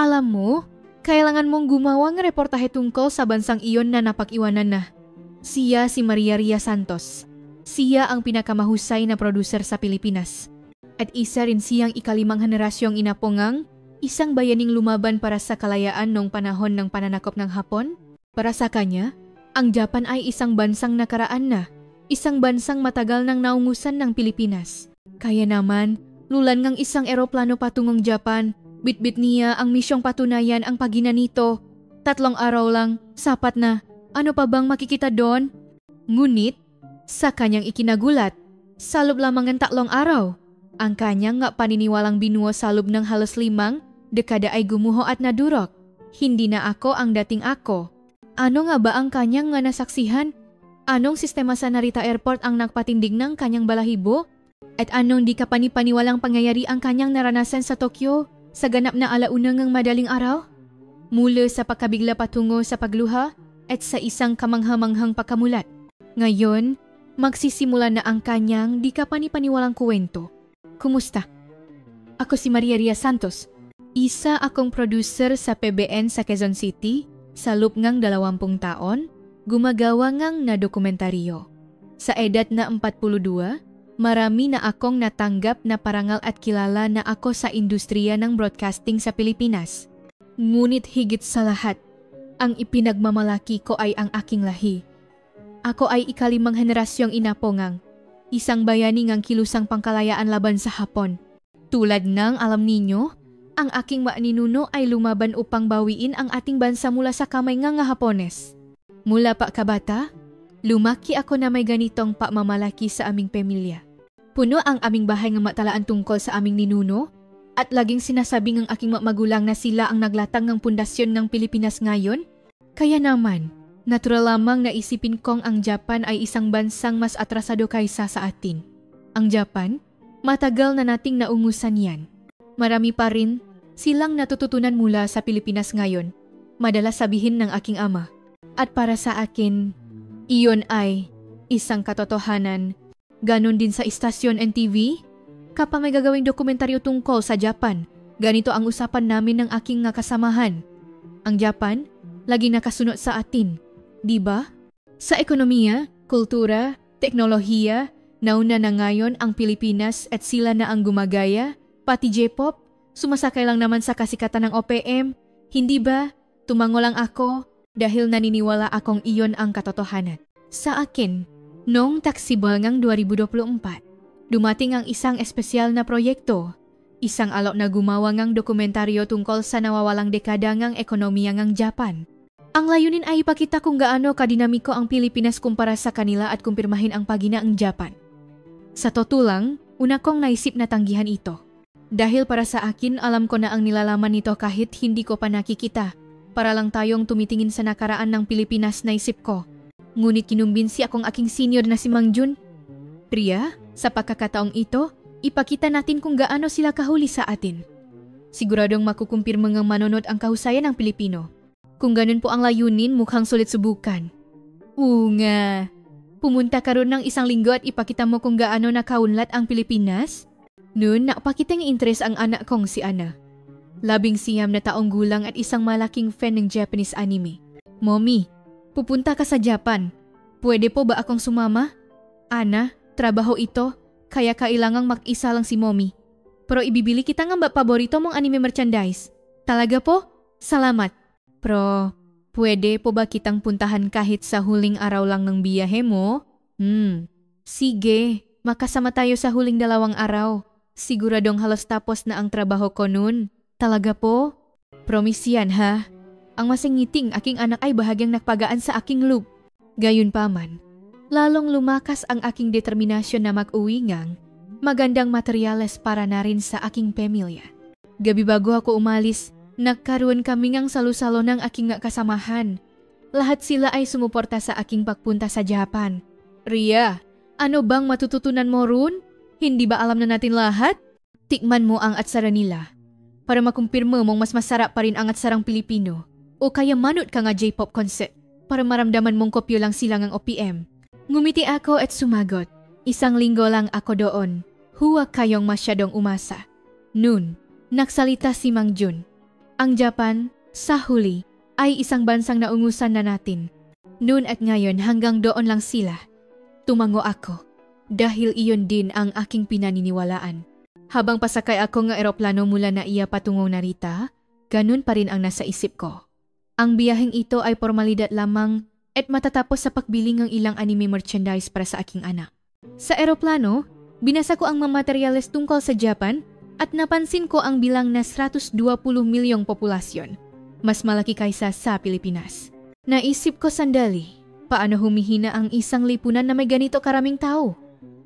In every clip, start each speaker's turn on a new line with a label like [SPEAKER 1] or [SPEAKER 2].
[SPEAKER 1] Alam mo, kailangan mong gumawa ng reportahe tungkol sa bansang iyon na napag-iwanan na. Siya si Maria Ria Santos. Siya ang pinakamahusay na producer sa Pilipinas. At isa rin siyang ikalimang henerasyong inapongang isang bayaning lumaban para sa kalayaan noong panahon ng pananakop ng Hapon. Para sa kanya, ang Japan ay isang bansang nakaraan na, isang bansang matagal nang naungusan ng Pilipinas. Kaya naman, lulan ngang isang eroplano patungong Japan, bitbit niya ang misyong patunayan ang pagina nito. 3 araw lang, sapat na. Ano pa bang makikita doon? Ngunit, sa kanyang ikinagulat, sa loob lamang ng 3 araw, ang kanyang nga paniniwalang binuo sa loob ng halos 5 dekada ay gumuho at nadurok. Hindi na ako ang dating ako. Ano nga ba ang kanyang nga nasaksihan? Anong sistema sa Narita Airport ang nagpatindig ng kanyang balahibo? At anong di kapani-paniwalang pangyayari ang kanyang naranasan sa Tokyo sa ganap na alauna ng madaling araw? Mula sa pagkabigla patungo sa pagluha at sa isang kamanghamanghang pagkamulat. Ngayon, magsisimula na ang kanyang di kapani-paniwalang kwento. Kumusta? Ako si Maria Ria Santos. Isa akong producer sa PBN sa Quezon City. Sa loob ngang 20 taon, gumagawa ngang na dokumentaryo. Sa edad na 42, marami na akong natanggap na parangal at kilala na ako sa industriya ng broadcasting sa Pilipinas. Ngunit higit sa lahat, ang ipinagmamalaki ko ay ang aking lahi. Ako ay ikalimang henerasyong inapongang, isang bayani ngang kilusang pangkalayaan laban sa Hapon. Tulad ng alam ninyo, ang aking maninuno ay lumaban upang bawiin ang ating bansa mula sa kamay ng Hapones. Mula pa kabata, lumaki ako na may ganitong pamamalaki sa aming pamilya. Puno ang aming bahay ng matalaan tungkol sa aming ninuno at laging sinasabing ang aking magulang na sila ang naglatag ng pundasyon ng Pilipinas ngayon. Kaya naman, natural lamang na isipin kong ang Japan ay isang bansang mas atrasado kaysa sa atin. Ang Japan, matagal na nating naungusan yan. Marami pa rin silang natututunan mula sa Pilipinas ngayon, madalas sabihin ng aking ama. At para sa akin, iyon ay isang katotohanan. Ganon din sa istasyon NTV. Kapag may gagawing dokumentaryo tungkol sa Japan, ganito ang usapan namin ng aking kasamahan. Ang Japan, lagi nakasunod sa atin, di ba? Sa ekonomiya, kultura, teknolohiya, nauna na ngayon ang Pilipinas at sila na ang gumagaya. Pati J-pop, sumasakay lang naman sa kasikatan ng OPM. Hindi ba? Tumango lang ako dahil naniniwala akong iyon ang katotohanan. Sa akin, noong taksibangang 2024, dumating ang isang espesyal na proyekto. Isang alok na gumawa ngang dokumentaryo tungkol sa nawawalang dekada ngang ekonomiya ngang Japan. Ang layunin ay ipakita kung gaano kadinamiko ang Pilipinas kumpara sa kanila at kumpirmahin ang pagina ang Japan. Sa totoo lang, una kong naisip na tanggihan ito. Dahil para sa akin, alam ko na ang nilalaman nito kahit hindi ko pa nakikita. Para lang tayong tumitingin sa nakaraan ng Pilipinas na isip ko. Ngunit kinumbinsi akong aking senior na si Mang Jun. Priya, sa pagkakataong ito, ipakita natin kung gaano sila kahuli sa atin. Siguradong makukumpirma ngang manonood ang kahusayan ng Pilipino. Kung ganun po ang layunin, mukhang sulit subukan. Oo nga. Pumunta ka ron ng 1 linggo at ipakita mo kung gaano nakaunlad ang Pilipinas? Noon, nakapakitang interes ang anak kong si Ana. 19 na taong gulang at isang malaking fan ng Japanese anime. Mommy, pupunta ka sa Japan. Pwede po ba akong sumama? Ana, trabaho ito, kaya kailangang mag-isa lang si Mommy. Pero ibibili kita ng paborito mong anime merchandise. Talaga po? Salamat. Pero, pwede po ba kitang puntahan kahit sa huling araw lang ng biyahe mo? Sige, makasama tayo sa huling 2 araw. Siguradong halos tapos na ang trabaho ko noon. Talaga po? Promise yan ha? Ang masingiting aking anak ay bahagyang nakpagaan sa aking loob. Gayunpaman, lalong lumakas ang aking determinasyon na mag-uwi ngang magandang materyales para na rin sa aking pamilya. Gabi bago ako umalis, nagkaroon kami ngang salu-salo ng aking kasamahan. Lahat sila ay sumuporta sa aking pagpunta sa Japan. Ria, ano bang matututunan mo roon? Hindi ba alam na natin lahat? Tikman mo ang atsara nila. Para makumpirma mong mas masarap pa rin ang atsarang Pilipino. O kaya manot ka nga J-pop concert para maramdaman mong kopyo lang sila ng OPM. Ngumiti ako at sumagot. 1 linggo lang ako doon. Huwag kayong masyadong umasa. Noon, nagsalita si Mang Jun. Ang Japan, sa huli, ay isang bansang naungusan na natin. Noon at ngayon hanggang doon lang sila. Tumango ako dahil iyon din ang aking pinaniniwalaan. Habang pasakay ako ng eroplano mula na iya patungo narita, ganun pa rin ang nasa isip ko. Ang biyaheng ito ay formalidad lamang at matatapos sa pagbili ng ilang anime merchandise para sa aking anak. Sa eroplano, binasa ko ang mga materyales tungkol sa Japan at napansin ko ang bilang na 120 milyong populasyon. Mas malaki kaysa sa Pilipinas. Naisip ko sandali, paano humihina ang isang lipunan na may ganito karaming tao?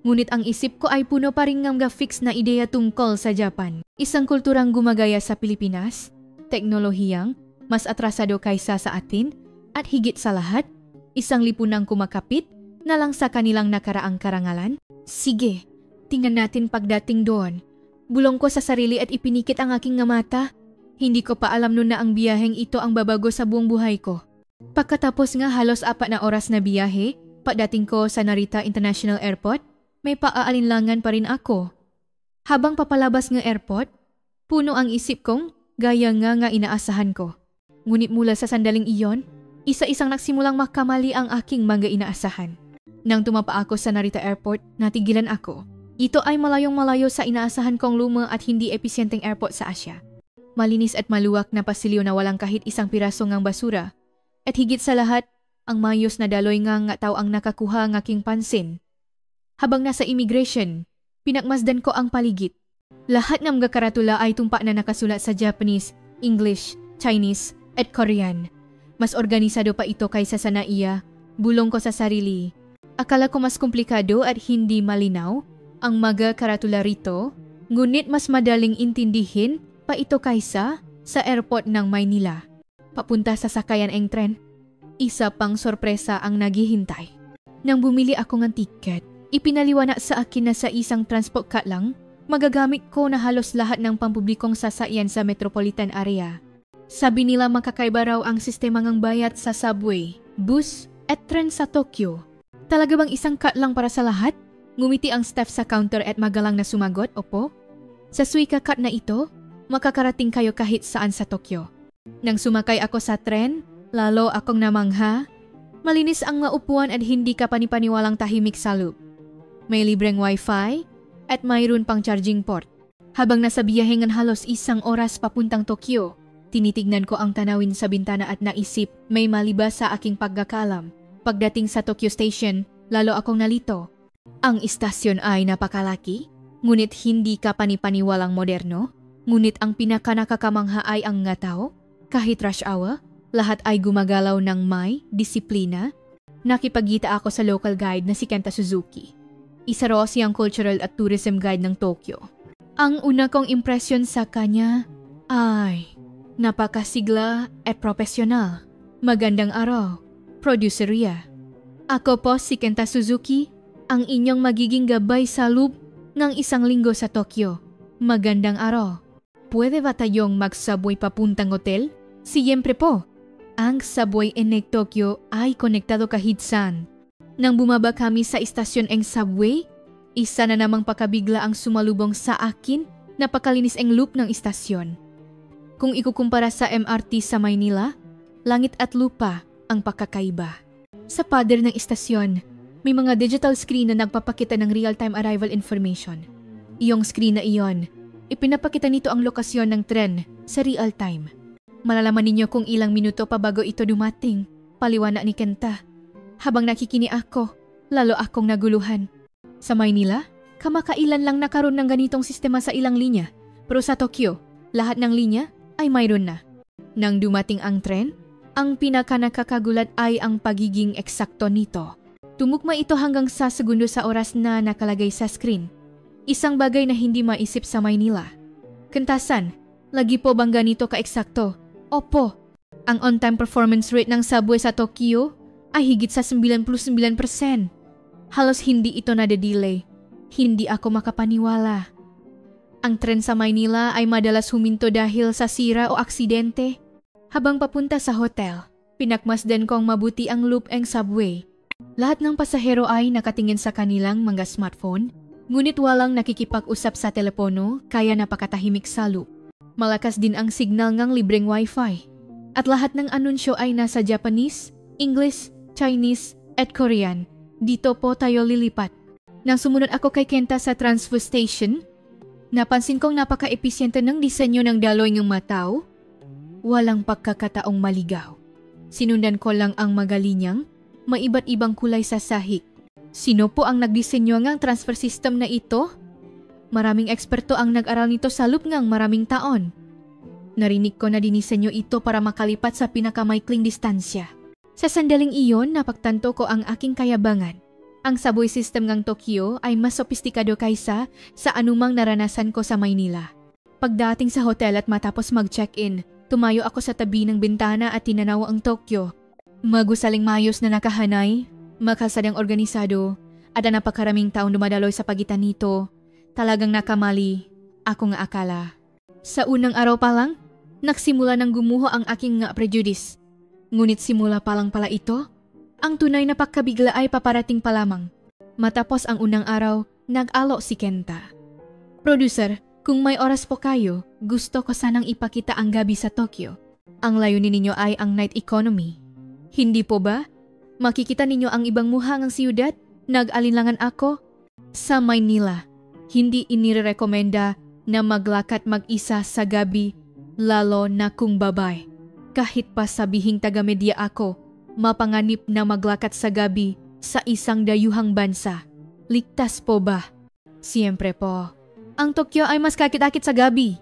[SPEAKER 1] Ngunit ang isip ko ay puno pa rin ng fix na ideya tungkol sa Japan. Isang kulturang gumagaya sa Pilipinas, teknolohiyang mas atrasado kaysa sa atin, at higit sa lahat, isang lipunang kumakapit na lang sa kanilang nakaraang karangalan. Sige, tingnan natin pagdating doon. Bulong ko sa sarili at ipinikit ang aking mata. Hindi ko pa alam noon na ang biyaheng ito ang babago sa buong buhay ko. Pagkatapos nga halos 4 na oras na biyahe, pagdating ko sa Narita International Airport, may paaalinlangan pa rin ako. Habang papalabas ng airport, puno ang isip kong gaya nga inaasahan ko. Ngunit mula sa sandaling iyon, isa-isang nagsimulang makamali ang aking mga inaasahan. Nang tumapa ako sa Narita Airport, natigilan ako. Ito ay malayong-malayo sa inaasahan kong luma at hindi episyenteng airport sa Asya. Malinis at maluwak na pasilyo na walang kahit isang piraso ngang basura. At higit sa lahat, ang mayos na daloy nga tao ang nakakuha ng aking pansin. Habang nasa immigration, pinakmasdan ko ang paligid. Lahat ng mga karatula ay tumpa na nakasulat sa Japanese, English, Chinese, at Korean. Mas organisado pa ito kaysa sa naiya, bulong ko sa sarili. Akala ko mas komplikado at hindi malinaw ang mga karatula rito, ngunit mas madaling intindihin pa ito kaysa sa airport ng Maynila. Papunta sa sakayan ng tren, isa pang sorpresa ang naghihintay. Nang bumili ako ng tiket, ipinaliwanag sa akin na sa isang transport card lang, magagamit ko na halos lahat ng pampublikong sasakyan sa metropolitan area. Sabi nila makakaiba raw ang sistema ng bayad sa subway, bus at tren sa Tokyo. Talaga bang isang card lang para sa lahat? Ngumiti ang staff sa counter at magalang na sumagot, opo. Sa Suica card na ito, makakarating kayo kahit saan sa Tokyo. Nang sumakay ako sa tren, lalo akong namangha. Malinis ang maupuan at hindi ka panipaniwalang tahimik sa loop. May libreng wifi at mayroon pang charging port. Habang nasa biyahe ng halos 1 oras papuntang Tokyo, tinitignan ko ang tanawin sa bintana at naisip may malibas sa aking pagkakalam. Pagdating sa Tokyo Station, lalo akong nalito. Ang istasyon ay napakalaki, ngunit hindi ka panipaniwalang moderno. Ngunit ang pinakanakakamangha ay ang tao. Kahit rush hour, lahat ay gumagalaw ng may disiplina. Nakipagkita ako sa local guide na si Kenta Suzuki. Isa raw siyang cultural at tourism guide ng Tokyo. Ang una kong impresyon sa kanya ay napakasigla at profesional. Magandang araw, producer Ria. Ako po si Kenta Suzuki, ang inyong magiging gabay sa loob ng 1 linggo sa Tokyo. Magandang araw. Pwede ba tayong mag-subway papuntang hotel? Siyempre po. Ang subway en Tokyo ay konektado kahit saan. Nang bumaba kami sa istasyon ng subway, isa na namang pakabigla ang sumalubong sa akin, napakalinis ang loop ng istasyon. Kung ikukumpara sa MRT sa Maynila, langit at lupa ang pagkakaiba. Sa pader ng istasyon, may mga digital screen na nagpapakita ng real-time arrival information. Iyong screen na iyon, ipinapakita nito ang lokasyon ng tren sa real-time. Malalaman ninyo kung ilang minuto pa bago ito dumating, paliwanag ni Kenta. Habang nakikini ako, lalo akong naguluhan. Sa Maynila, kamakailan lang nakaroon ng ganitong sistema sa ilang linya, pero sa Tokyo, lahat ng linya ay mayroon na. Nang dumating ang tren, ang pinakanakakagulat ay ang pagiging eksakto nito. Tumugma ito hanggang sa segundo sa oras na nakalagay sa screen. Isang bagay na hindi maisip sa Maynila. Kentasan, lagi po bang ganito ka-eksakto? Opo. Ang on-time performance rate ng subway sa Tokyo ay higit sa 99%. Halos hindi ito nade-delay. Hindi ako makapaniwala. Ang tren sa Maynila ay madalas huminto dahil sa sira o aksidente. Habang papunta sa hotel, pinakmasdan kong mabuti ang loop ng subway. Lahat ng pasahero ay nakatingin sa kanilang mga smartphone, ngunit walang nakikipag-usap sa telepono kaya napakatahimik sa loop. Malakas din ang signal ngang libreng wifi. At lahat ng anunsyo ay nasa Japanese, English, Chinese, at Korean. Dito po tayo lilipat. Nang sumunod ako kay Kenta sa transfer station, napansin kong napaka-episyente ng disenyo ng daloy ng mataw. Walang pagkakataong maligaw. Sinundan ko lang ang magalinyang, maiba't ibang kulay sa sahig. Sino po ang nagdisenyo ngang transfer system na ito? Maraming eksperto ang nag-aral nito sa loob ngang maraming taon. Narinig ko na dinisenyo ito para makalipat sa pinakamaikling distansya. Sa sandaling iyon, napagtanto ko ang aking kayabangan. Ang subway system ng Tokyo ay mas sopistikado kaysa sa anumang naranasan ko sa Maynila. Pagdating sa hotel at matapos mag-check-in, tumayo ako sa tabi ng bintana at tinanaw ang Tokyo. Magusaling mayos na nakahanay, makalsadang organisado, at ang napakaraming taong dumadaloy sa pagitan nito. Talagang nakamali, ako nga akala. Sa unang araw pa lang, nagsimula ng gumuho ang aking nga prejudice. Ngunit simula pa lang pala ito, ang tunay na pagkabigla ay paparating pa lamang. Matapos ang unang araw, nag-alo si Kenta. Producer, kung may oras po kayo, gusto ko sanang ipakita ang gabi sa Tokyo. Ang layunin ninyo ay ang night economy. Hindi po ba? Makikita ninyo ang ibang muha ng siyudad? Nag-alinlangan ako? Sa Maynila, hindi inirekomenda na maglakad mag-isa sa gabi, lalo na kung babae. Kahit pa sabihing taga-media ako, mapanganib na maglakad sa gabi sa isang dayuhang bansa. Ligtas po ba? Siyempre po. Ang Tokyo ay mas kakit-akit sa gabi.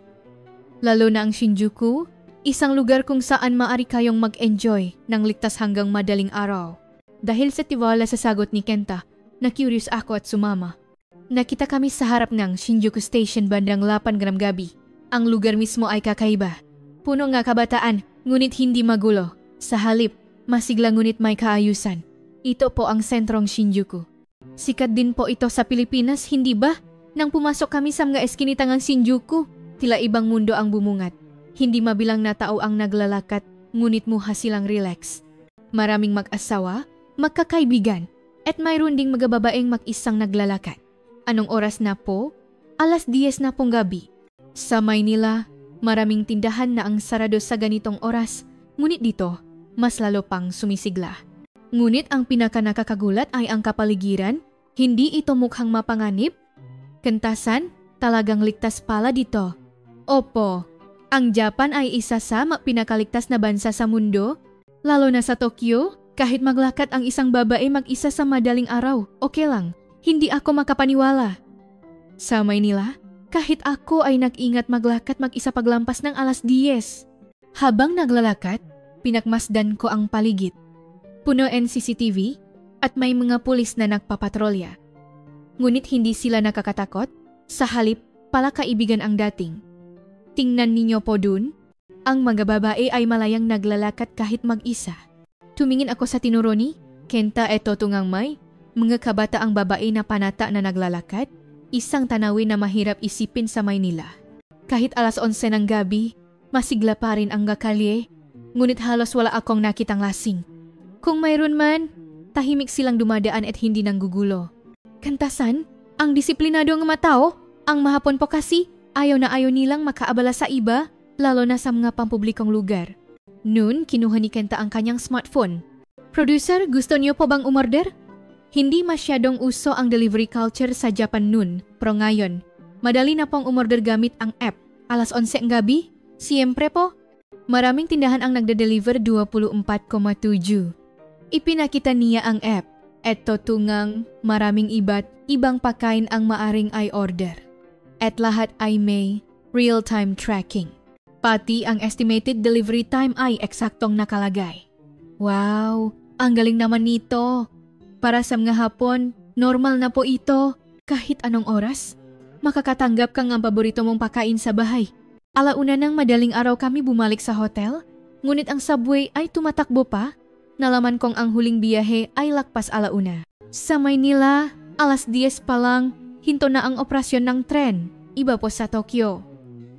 [SPEAKER 1] Lalo na ang Shinjuku, isang lugar kung saan maari kayong mag-enjoy ng ligtas hanggang madaling araw. Dahil sa tiwala sa sagot ni Kenta, na-curious ako at sumama. Nakita kami sa harap ng Shinjuku Station bandang 8 gram gabi. Ang lugar mismo ay kakaiba. Puno nga kabataan, ngunit hindi magulo. Sa halip, masigla ngunit may kaayusan. Ito po ang sentrong Shinjuku. Sikat din po ito sa Pilipinas, hindi ba? Nang pumasok kami sa mga eskinitang Shinjuku, tila ibang mundo ang bumungat. Hindi mabilang na tao ang naglalakat, ngunit muha silang relax. Maraming mag-asawa, magkakaibigan, at mayroon ding mga babaeng mag-isang naglalakad. Anong oras na po? 10:00 na pong gabi. Sa Maynila, maraming tindahan na ang sarado sa ganitong oras, ngunit dito, mas lalo pang sumisigla. Ngunit ang pinaka-nakakagulat ay ang kapaligiran, hindi ito mukhang mapanganib. Kentasan, talagang ligtas pala dito. Opo, ang Japan ay isa sa pinakaligtas na bansa sa mundo, lalo na sa Tokyo. Kahit maglakad ang isang babae mag-isa sa madaling araw, okay lang. Hindi ako makapaniwala. Sa Maynila, kahit ako ay nag-ingat maglakad mag-isa paglampas ng 10:00. Habang naglalakad, pinagmasdan ko ang paligid. Puno ng CCTV at may mga pulis na nagpapatrolya. Ngunit hindi sila nakakatakot, sa halip pala kaibigan ang dating. Tingnan ninyo po dun, ang mga babae ay malayang naglalakad kahit mag-isa. Tumingin ako sa tinuro ni Kenta eto tungang may mga kabataang babae na panata na naglalakad, isang tanawin na mahirap isipin sa Maynila. Kahit 11:00 ng gabi, masigla pa rin ang gakalye, ngunit halos wala akong nakitang lasing. Kung mayroon man, tahimik silang dumadaan at hindi nanggugulo. Kantasan, ang disiplinado ng matao, ang mahapon po kasi, ayaw na ayaw nilang makaabala sa iba, lalo na sa mga pampublikong lugar. Noon, kinuha ni Kenta ang kanyang smartphone. Producer, gusto niyo po bang umorder? Hindi masyadong uso ang delivery culture sa Japan noon, pero ngayon, madali na pong umorder gamit ang app. 11:00 ang gabi? Siyempre po. Maraming tindahan ang nagde-deliver 24/7. Ipinakita niya ang app. Eto tungang maraming iba't ibang pagkain ang maaring i-order. At lahat ay may real-time tracking. Pati ang estimated delivery time ay eksaktong nakalagay. Wow, ang galing naman nito. Para sa mga hapon, normal na po ito. Kahit anong oras, makakatanggap kang ang paborito mong pagkain sa bahay. 1:00 ng madaling araw kami bumalik sa hotel, ngunit ang subway ay tumatakbo pa. Nalaman kong ang huling biyahe ay lakpas 1:00. Sa Maynila, 10:00 pa lang, hinto na ang operasyon ng tren. Iba po sa Tokyo.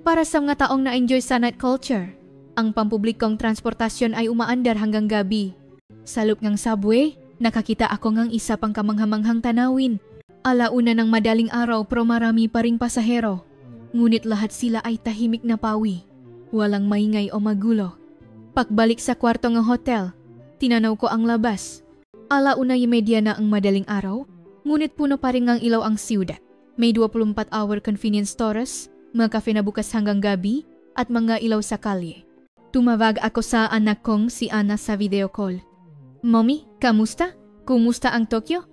[SPEAKER 1] Para sa mga taong na-enjoy sa night culture, ang pampublikong transportasyon ay umaandar hanggang gabi. Sa loob ng subway, nakakita ako ng isa pang kamanghamanghang tanawin. 1:00 ng madaling araw pero marami pa ring pasahero. Ngunit lahat sila ay tahimik na pawi. Walang maingay o magulo. Pagbalik sa kwarto ng hotel, tinanaw ko ang labas. 1:30 na ang madaling araw, ngunit puno pa rin ang ilaw ang siyudad. May 24-hour convenience stores, mga kafe na bukas hanggang gabi, at mga ilaw sa kalye. Tumawag ako sa anak kong si Ana sa video call. Mommy, kamusta? Kumusta ang Tokyo?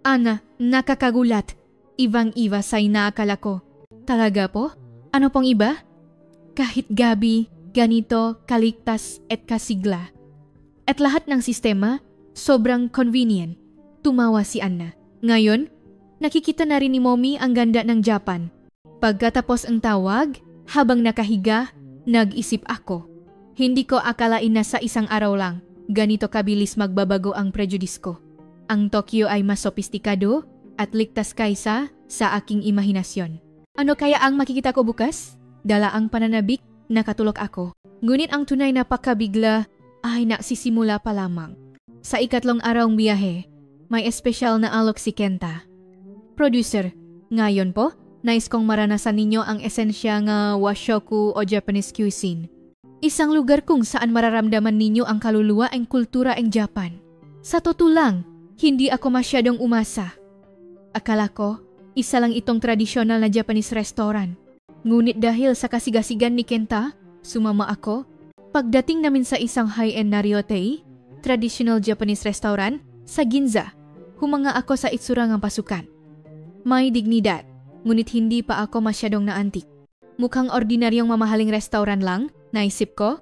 [SPEAKER 1] Ana, nakakagulat. Ibang-iba sa inaakala ko. Talaga po? Ano pong iba? Kahit gabi, ganito, kaligtas at kasigla. At lahat ng sistema, sobrang convenient. Tumawa si Anna. Ngayon, nakikita na rin ni Mommy ang ganda ng Japan. Pagkatapos ang tawag, habang nakahiga, nag-isip ako. Hindi ko akalain na sa isang araw lang, ganito kabilis magbabago ang prejudice ko. Ang Tokyo ay mas sopistikado at ligtas kaysa sa aking imahinasyon. Ano kaya ang makikita ko bukas? Dala ang pananabik, nakatulog ako. Ngunit ang tunay na pakabigla ay nagsisimula pa lamang. Sa ikatlong arawng biyahe, may espesyal na alok si Kenta. Producer, ngayon po, nais kong maranasan ninyo ang esensya ng washoku o Japanese cuisine. Isang lugar kung saan mararamdaman ninyo ang kaluluwa ang kultura ng Japan. Sa totoo lang, hindi ako masyadong umasa. Akala ko, isa lang itong tradisyonal na Japanese restaurant. Ngunit dahil sa kasigasigan ni Kenta, sumama ako. Pagdating namin sa isang high-end na ryotei, traditional Japanese restaurant, sa Ginza, humanga ako sa itsura ng pasukan. May dignidad, ngunit hindi pa ako masyadong naantik. Mukhang ordinaryong mamahaling restaurant lang, naisip ko.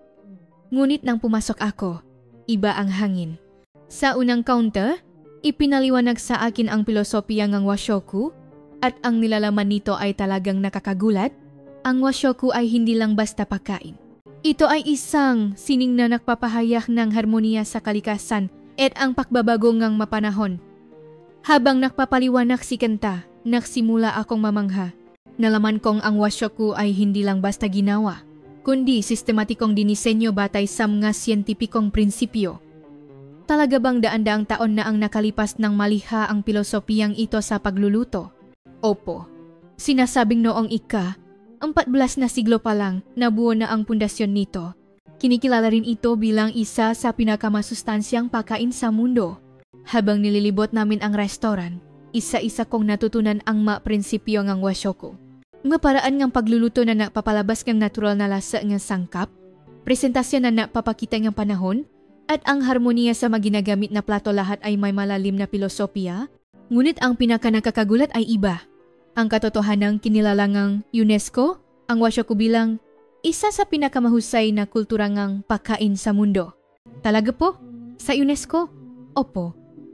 [SPEAKER 1] Ngunit nang pumasok ako, iba ang hangin. Sa unang counter, ipinaliwanag sa akin ang pilosopiya ng washoku at ang nilalaman nito ay talagang nakakagulat. Ang washoku ay hindi lang basta pagkain. Ito ay isang sining na nagpapahayag ng harmonia sa kalikasan at ang pagbabago ng mapanahon. Habang nagpapaliwanag si Kenta, nagsimula akong mamangha. Nalaman kong ang washoku ay hindi lang basta ginawa, kundi sistematikong dinisenyo batay sa mga siyentipikong prinsipyo. Talaga bang daan-daang taon na ang nakalipas ng maliha ang pilosopiyang ito sa pagluluto? Opo. Sinasabing noong ika-14 na siglo pa lang nabuo na ang pundasyon nito. Kinikilala rin ito bilang isa sa pinakamasustansyang pagkain sa mundo. Habang nililibot namin ang restaurant, isa-isa kong natutunan ang mga prinsipyo ng washoku. Mga paraan ng pagluluto na napapalabas ng natural na lasa ng sangkap, presentasyon na napapakita ng panahon, at ang harmonia sa mga ginagamit na plato lahat ay may malalim na pilosopiya. Ngunit ang pinakanakakagulat ay iba. Ang katotohanang kinilala ng UNESCO, ang washoku bilang isa sa pinakamahusay na kultura ng pagkain sa mundo. Talaga po? Sa UNESCO? Opo.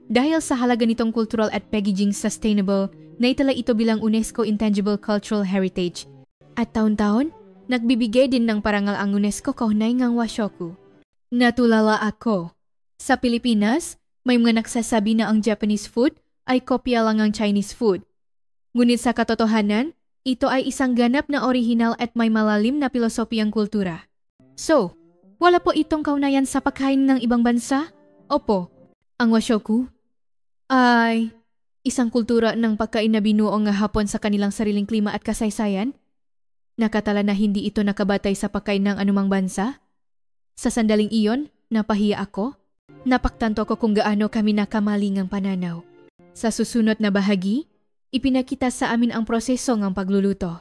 [SPEAKER 1] Dahil sa halaga nitong cultural at packaging sustainable, naitala ito bilang UNESCO Intangible Cultural Heritage. At taon-taon, nagbibigay din ng parangal ang UNESCO kaugnay ng washoku. Natulala ako. Sa Pilipinas, may mga nagsasabi na ang Japanese food ay kopya lang ng Chinese food. Ngunit sa katotohanan, ito ay isang ganap na orihinal at may malalim na pilosopiyang kultura. So, wala po itong kaugnayan sa pagkain ng ibang bansa? Opo, ang washoku ay isang kultura ng pagkain na binuo ng Hapon sa kanilang sariling klima at kasaysayan. Nakatala na hindi ito nakabatay sa pagkain ng anumang bansa. Sa sandaling iyon, napahiya ako. Napaktanto ko kung gaano kami nakamaling ang pananaw. Sa susunod na bahagi, ipinakita sa amin ang proseso ng pagluluto.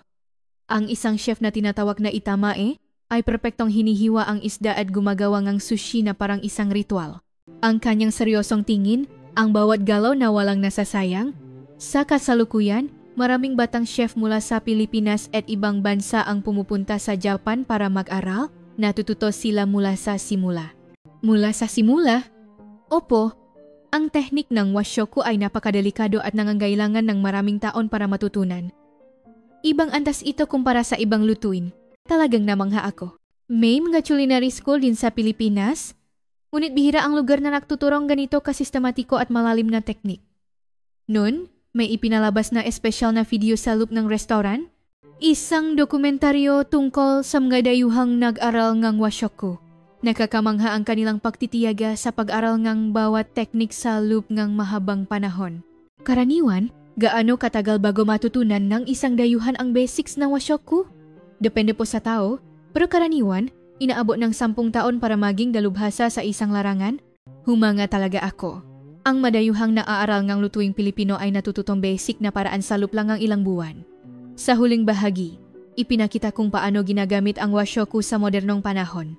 [SPEAKER 1] Ang isang chef na tinatawag na Itamae ay perpektong hinihiwa ang isda at gumagawa ng sushi na parang isang ritual. Ang kanyang seryosong tingin, ang bawat galaw na walang nasasayang. Sa kasalukuyan, maraming batang chef mula sa Pilipinas at ibang bansa ang pumupunta sa Japan para mag-aral. Natututo sila mula sa simula. Mula sa simula? Opo. Ang teknik ng washoku ay napakadelikado at nangangailangan ng maraming taon para matutunan. Ibang antas ito kumpara sa ibang lutuin. Talagang namangha ako. May mga culinary school din sa Pilipinas, ngunit bihira ang lugar na nagtuturong ganito kasistematikong at malalim na teknik. Noon, may ipinalabas na espesyal na video sa loop ng restaurant, isang dokumentaryo tungkol sa mga dayuhang nag-aral ng washoku. Nakakamangha ang kanilang pagtitiyaga sa pag-aral ng bawat teknik sa loop ng mahabang panahon. Karaniwan, Gaano katagal bago matutunan ng isang dayuhan ang basics ng washoku? Depende po sa tao, pero karaniwan, inaabot ng 10 taon para maging dalubhasa sa isang larangan. Humanga talaga ako. Ang madayuhang naaaral ng lutuing Pilipino ay natututong basic na paraan sa lang ang ilang buwan. Sa huling bahagi, ipinakita kung paano ginagamit ang washoku sa modernong panahon.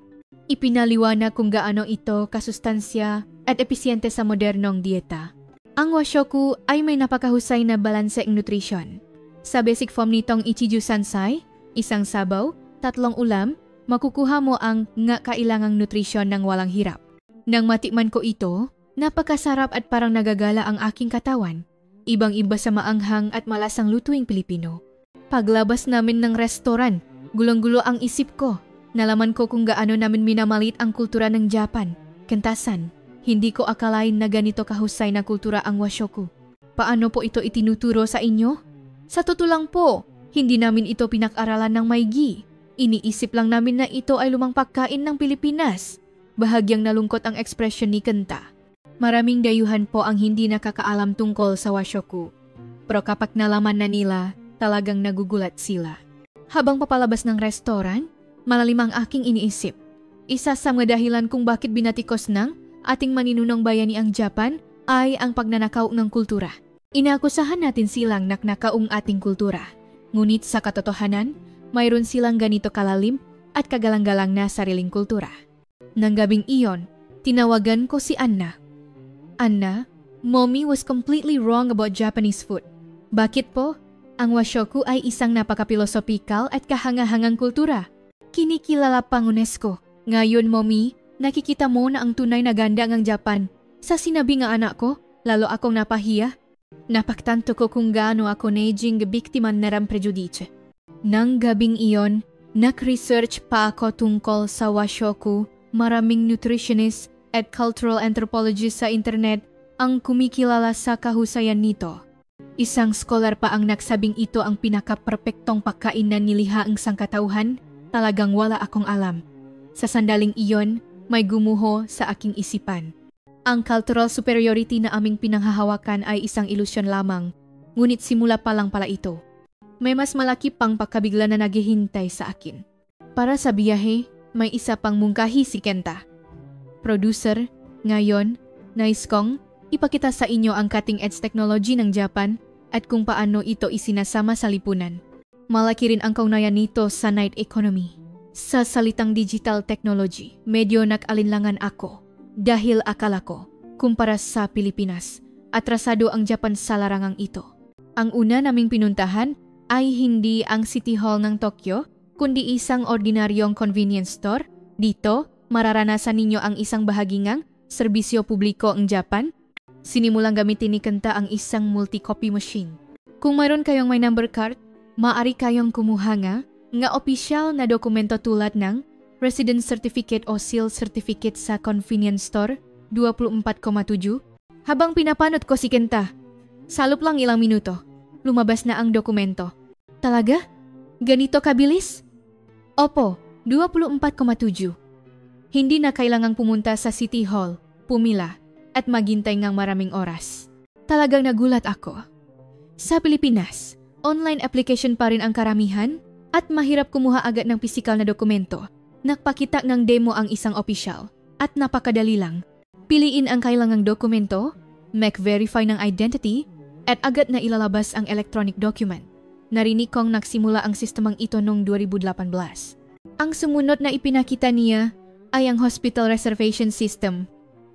[SPEAKER 1] Ipinaliwanag kung gaano ito kasustansya at episyente sa modernong dieta. Ang washoku ay may napakahusay na balanseng nutrisyon. Sa basic form nitong Ichiju Sansai, isang sabaw, 3 ulam, makukuha mo ang kailangang nutrisyon ng walang hirap. Nang matikman ko ito, napakasarap at parang nagagala ang aking katawan. Ibang-iba sa maanghang at malasang lutuing Pilipino. Paglabas namin ng restoran, gulong-gulo ang isip ko. Nalaman ko kung gaano namin minamalit ang kultura ng Japan. Kentasan, hindi ko akalain na ganito kahusay na kultura ang washoku. Paano po ito itinuturo sa inyo? Sa totoo lang po, hindi namin ito pinag-aralan ng maigi. Iniisip lang namin na ito ay lumang pagkain ng Pilipinas. Bahagyang nalungkot ang ekspresyon ni Kenta. Maraming dayuhan po ang hindi nakakaalam tungkol sa washoku. Pero kapag nalaman na nila, talagang nagugulat sila. Habang papalabas ng restoran, malalim ang aking iniisip. Isa sa mga dahilan kung bakit binatikos ng ating maninunong bayani ang Japan ay ang pagnanakaw ng kultura. Inaakusahan natin silang naknakaong ating kultura. Ngunit sa katotohanan, mayroon silang ganito kalalim at kagalang-galang na sariling kultura. Nang gabing iyon, tinawagan ko si Anna. Anna, Mommy was completely wrong about Japanese food. Bakit po? Ang washoku ay isang napaka-pilosopikal at kahangahangang kultura. Kinikilala pang UNESCO. Ngayon, Mommy, nakikita mo na ang tunay na ganda ng Japan. Sa sinabi ng anak ko, lalo akong napahiya. Napaktanto ko kung gaano ako naging biktima ng prejudice. Nang gabing iyon, nag-research pa ako tungkol sa washoku. Maraming nutritionist at cultural anthropologist sa internet ang kumikilala sa kahusayan nito. Isang scholar pa ang nagsabing ito ang pinaka-perpektong pagkain na niliha ang sangkatauhan. Talagang wala akong alam. Sa sandaling iyon, may gumuho sa aking isipan. Ang cultural superiority na aming pinanghahawakan ay isang ilusyon lamang, ngunit simula pa lang pala ito. May mas malaki pang pagkabigla na naghihintay sa akin. Para sa biyahe, may isa pang mungkahi si Kenta. Producer, ngayon, nais kong ipakita sa inyo ang cutting-edge technology ng Japan at kung paano ito isinasama sa lipunan. Malaki rin ang kaugnayan nito sa night economy. Sa salitang digital technology, medyo nag-alinlangan ako dahil akala ko, kumpara sa Pilipinas, atrasado ang Japan sa larangang ito. Ang una naming pinuntahan ay hindi ang City Hall ng Tokyo, kundi isang ordinaryong convenience store. Dito, mararanasan ninyo ang isang bahagingang serbisyo publiko ng Japan. Sinimulang gamitin ni Kenta ang isang multi-copy machine. Kung mayroon kayong may number card, maaari kayong kumuha nga opisyal na dokumento tulad ng Resident Certificate o Seal Certificate sa convenience store, 24,7. Habang pinapanot ko si Kenta, salop lang ilang minuto, lumabas na ang dokumento. Talaga? Ganito kabilis? Opo, 24,7. Hindi na kailangang pumunta sa City Hall, pumila, at maghintay ng maraming oras. Talagang nagulat ako. Sa Pilipinas, online application pa rin ang karamihan at mahirap kumuha agad ng pisikal na dokumento. Nagpakita ng demo ang isang opisyal at napakadali lang. Piliin ang kailangang dokumento, mag-verify ng identity, at agad na ilalabas ang electronic document. Narinig kong nagsimula ang sistemang ito noong 2018. Ang sumunod na ipinakita niya ay ang hospital reservation system.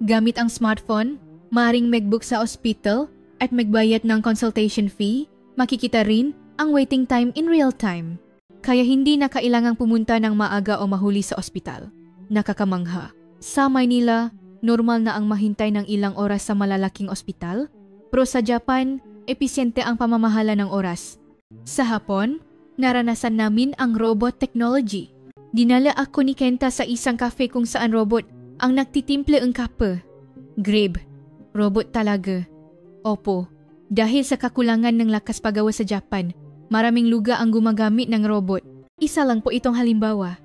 [SPEAKER 1] Gamit ang smartphone, maaaring mag-book sa hospital at magbayad ng consultation fee, makikita rin ang waiting time in real time. Kaya hindi na kailangang pumunta ng maaga o mahuli sa ospital. Nakakamangha. Sa Maynila, normal na ang mahintay ng ilang oras sa malalaking ospital, pero sa Japan, episyente ang pamamahala ng oras. Sa hapon, naranasan namin ang robot technology. Dinala ako ni Kenta sa isang cafe kung saan robot ang nagtitimple ng kape. Grabe, robot talaga. Opo, dahil sa kakulangan ng lakas paggawa sa Japan, maraming lugar ang gumagamit ng robot. Isa lang po itong halimbawa.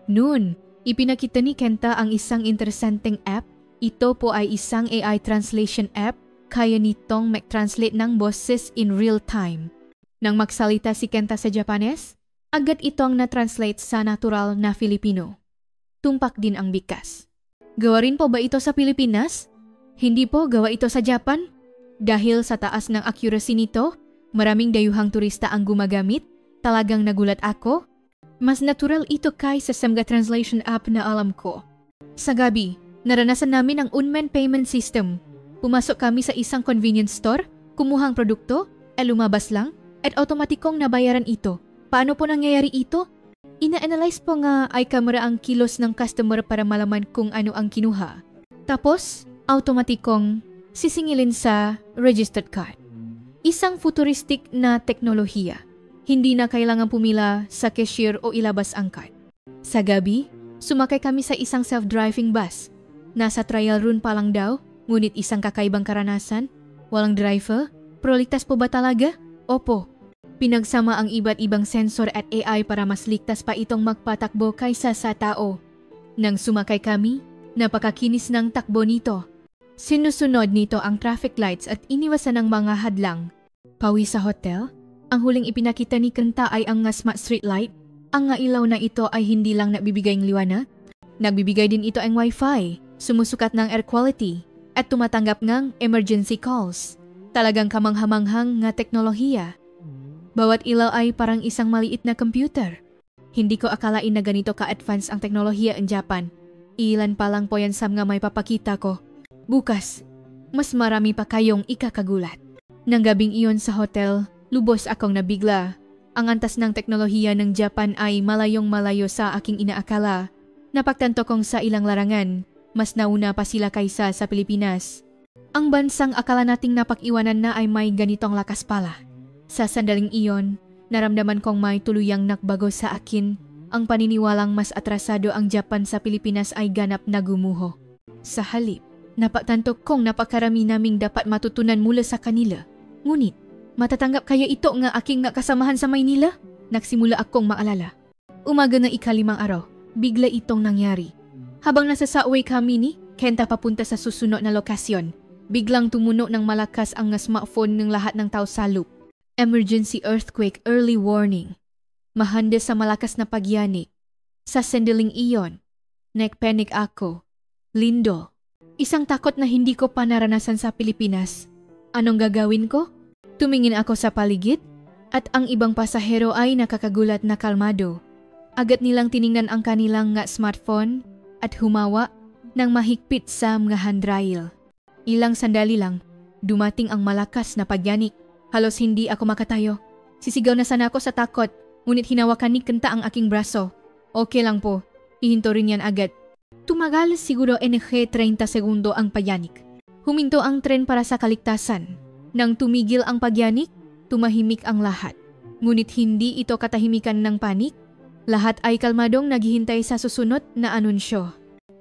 [SPEAKER 1] Noon, ipinakita ni Kenta ang isang interesanteng app. Ito po ay isang AI translation app Kaya nitong mag-translate ng boses in real time. Nang magsalita si Kenta sa Japanes, agad itong na-translate sa natural na Filipino. Tumpak din ang bigkas. Gawa rin po ba ito sa Pilipinas? Hindi po, gawa ito sa Japan. Dahil sa taas ng accuracy nito, maraming dayuhang turista ang gumagamit. Talagang nagulat ako. Mas natural ito kaysa sa mga translation app na alam ko. Sa gabi, naranasan namin ang unmanned payment system. Pumasok kami sa isang convenience store, kumuhang produkto, at lumabas lang, at automatikong nabayaran ito. Paano po nangyayari ito? Ina-analyze po nga ay kamera ang kilos ng customer para malaman kung ano ang kinuha. Tapos, automatikong sisingilin sa registered card. Isang futuristic na teknolohiya. Hindi na kailangan pumila sa cashier o ilabas ang card. Sa gabi, sumakay kami sa isang self-driving bus. Nasa trial run pa lang daw, ngunit isang kakaibang karanasan. Walang driver? Pero ligtas po ba talaga? Opo. Pinagsama ang iba't ibang sensor at AI para mas ligtas pa itong magpatakbo kaysa sa tao. Nang sumakay kami, napakakinis ng takbo nito. Sinusunod nito ang traffic lights at iniwasan ng mga hadlang. Pauwi sa hotel, ang huling ipinakita ni Kenta ay ang smart street light. Ang ilaw na ito ay hindi lang nagbibigay ng liwanag. Nagbibigay din ito ang wifi, sumusukat ng air quality, at tumatanggap ng emergency calls. Talagang kamanghamanghang nga teknolohiya. Bawat ilaw ay parang isang maliit na computer. Hindi ko akalain na ganito ka-advance ang teknolohiya in Japan. Ilan pa lang po yan sa mga may papakita ko. Bukas, mas marami pa kayong ikakagulat. Nang gabing iyon sa hotel, lubos akong nabigla. Ang antas ng teknolohiya ng Japan ay malayong malayo sa aking inaakala. Napagtanto kong sa ilang larangan, mas nauna pa sila kaysa sa Pilipinas. Ang bansang akala nating napag-iwanan na ay may ganitong lakas pala. Sa sandaling iyon, naramdaman kong may tuluyang nakbago sa akin. Ang paniniwalang mas atrasado ang Japan sa Pilipinas ay ganap na gumuho. Sa halip, napagtanto kong napakarami naming dapat matutunan mula sa kanila. Ngunit, matatanggap kaya ito nga aking nakasamahan sa Maynila? Nagsimula akong maalala. Umaga ng ika-5 araw, bigla itong nangyari. Habang nasa subway kami ni Kenta papunta sa susunod na lokasyon, biglang tumunog ng malakas ang smartphone ng lahat ng tao sa loop. Emergency earthquake early warning. Mahanda sa malakas na pagyanig. Sa sandaling iyon, nagpanic ako. Lindol. Isang takot na hindi ko pa naranasan sa Pilipinas. Anong gagawin ko? Tumingin ako sa paligid at ang ibang pasahero ay nakakagulat na kalmado. Agad nilang tiningnan ang kanilang smartphone at humawa ng mahigpit sa mga handrail. Ilang sandali lang, dumating ang malakas na pagyanig. Halos hindi ako makatayo. Sisigaw na sana ako sa takot, ngunit hinawakan ni Kenta ang aking braso. Okay lang po, ihinto rin yan agad. Tumagal siguro 30 segundo ang pagyanig. Huminto ang tren para sa kaligtasan. Nang tumigil ang pagyanig, tumahimik ang lahat. Ngunit hindi ito katahimikan ng panik. Lahat ay kalmadong naghihintay sa susunod na anunsyo.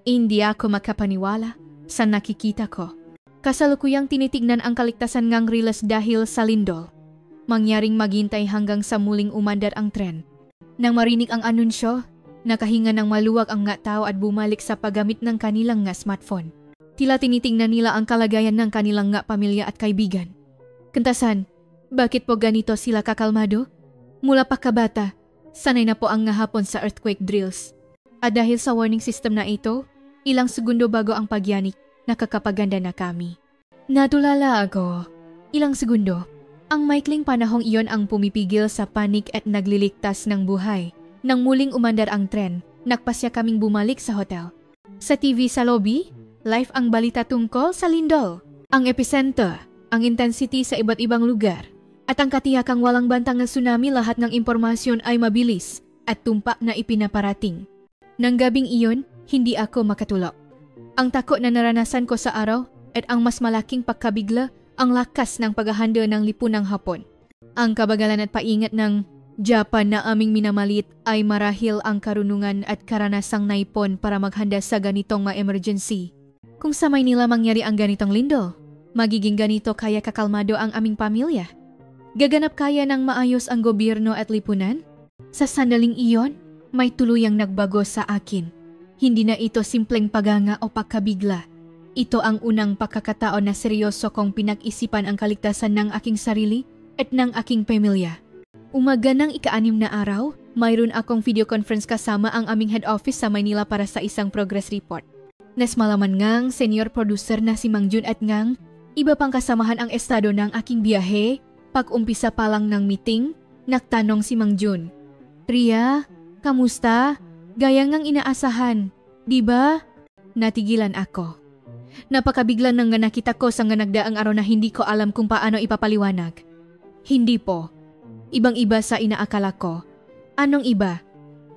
[SPEAKER 1] Hindi ako makapaniwala sa nakikita ko. Kasalukuyang tinitignan ang kaligtasan ngang rilas dahil sa lindol. Mangyaring maghintay hanggang sa muling umandar ang tren. Nang marinig ang anunsyo, nakahinga ng maluwag ang mga tao at bumalik sa paggamit ng kanilang smartphone. Tila tinitingnan nila ang kalagayan ng kanilang pamilya at kaibigan. Kentasan, bakit po ganito sila kakalmado? Mula pa kabata, sanay na po ang hapon sa earthquake drills. At dahil sa warning system na ito, ilang segundo bago ang pagyanig, nakakapaganda na kami. Natulala ako. Ilang segundo. Ang maikling panahong iyon ang pumipigil sa panik at nagliligtas ng buhay. Nang muling umandar ang tren, nagpasya kaming bumalik sa hotel. Sa TV sa lobby, live ang balita tungkol sa lindol. Ang epicenter, ang intensity sa iba't ibang lugar, at ang katiyakang walang bantang ng tsunami. Lahat ng impormasyon ay mabilis at tumpak na ipinaparating. Nang gabing iyon, hindi ako makatulog. Ang takot na naranasan ko sa araw at ang mas malaking pagkabigla ang lakas ng paghahanda ng lipunang hapon. Ang kabagalan at paingat ng Japan na aming minamalit ay marahil ang karunungan at karanasang naipon para maghanda sa ganitong emergency. Kung sa Maynila mangyari ang ganitong lindol, magiging ganito kaya kakalmado ang aming pamilya. Gaganap kaya ng maayos ang gobyerno at lipunan? Sa sandaling iyon, may tuluyang nagbago sa akin. Hindi na ito simpleng paganga o pagkabigla. Ito ang unang pagkakataon na seryoso kong pinag-isipan ang kaligtasan ng aking sarili at ng aking pamilya. Umaga ng ika-6 na araw, mayroon akong video conference kasama ang aming head office sa Maynila para sa isang progress report. Nas malaman ngang senior producer na si Mang Jun at ngang iba pang kasamahan ang estado ng aking biyahe. Pag-umpisa pa lang ng meeting, nagtanong si Mang Jun, "Ria, kamusta? Gaya ngang inaasahan, di ba?" Natigilan ako. Napakabigla nang nakita ko sa nagdaang araw na hindi ko alam kung paano ipapaliwanag. Hindi po. Ibang-iba sa inaakala ko. Anong iba?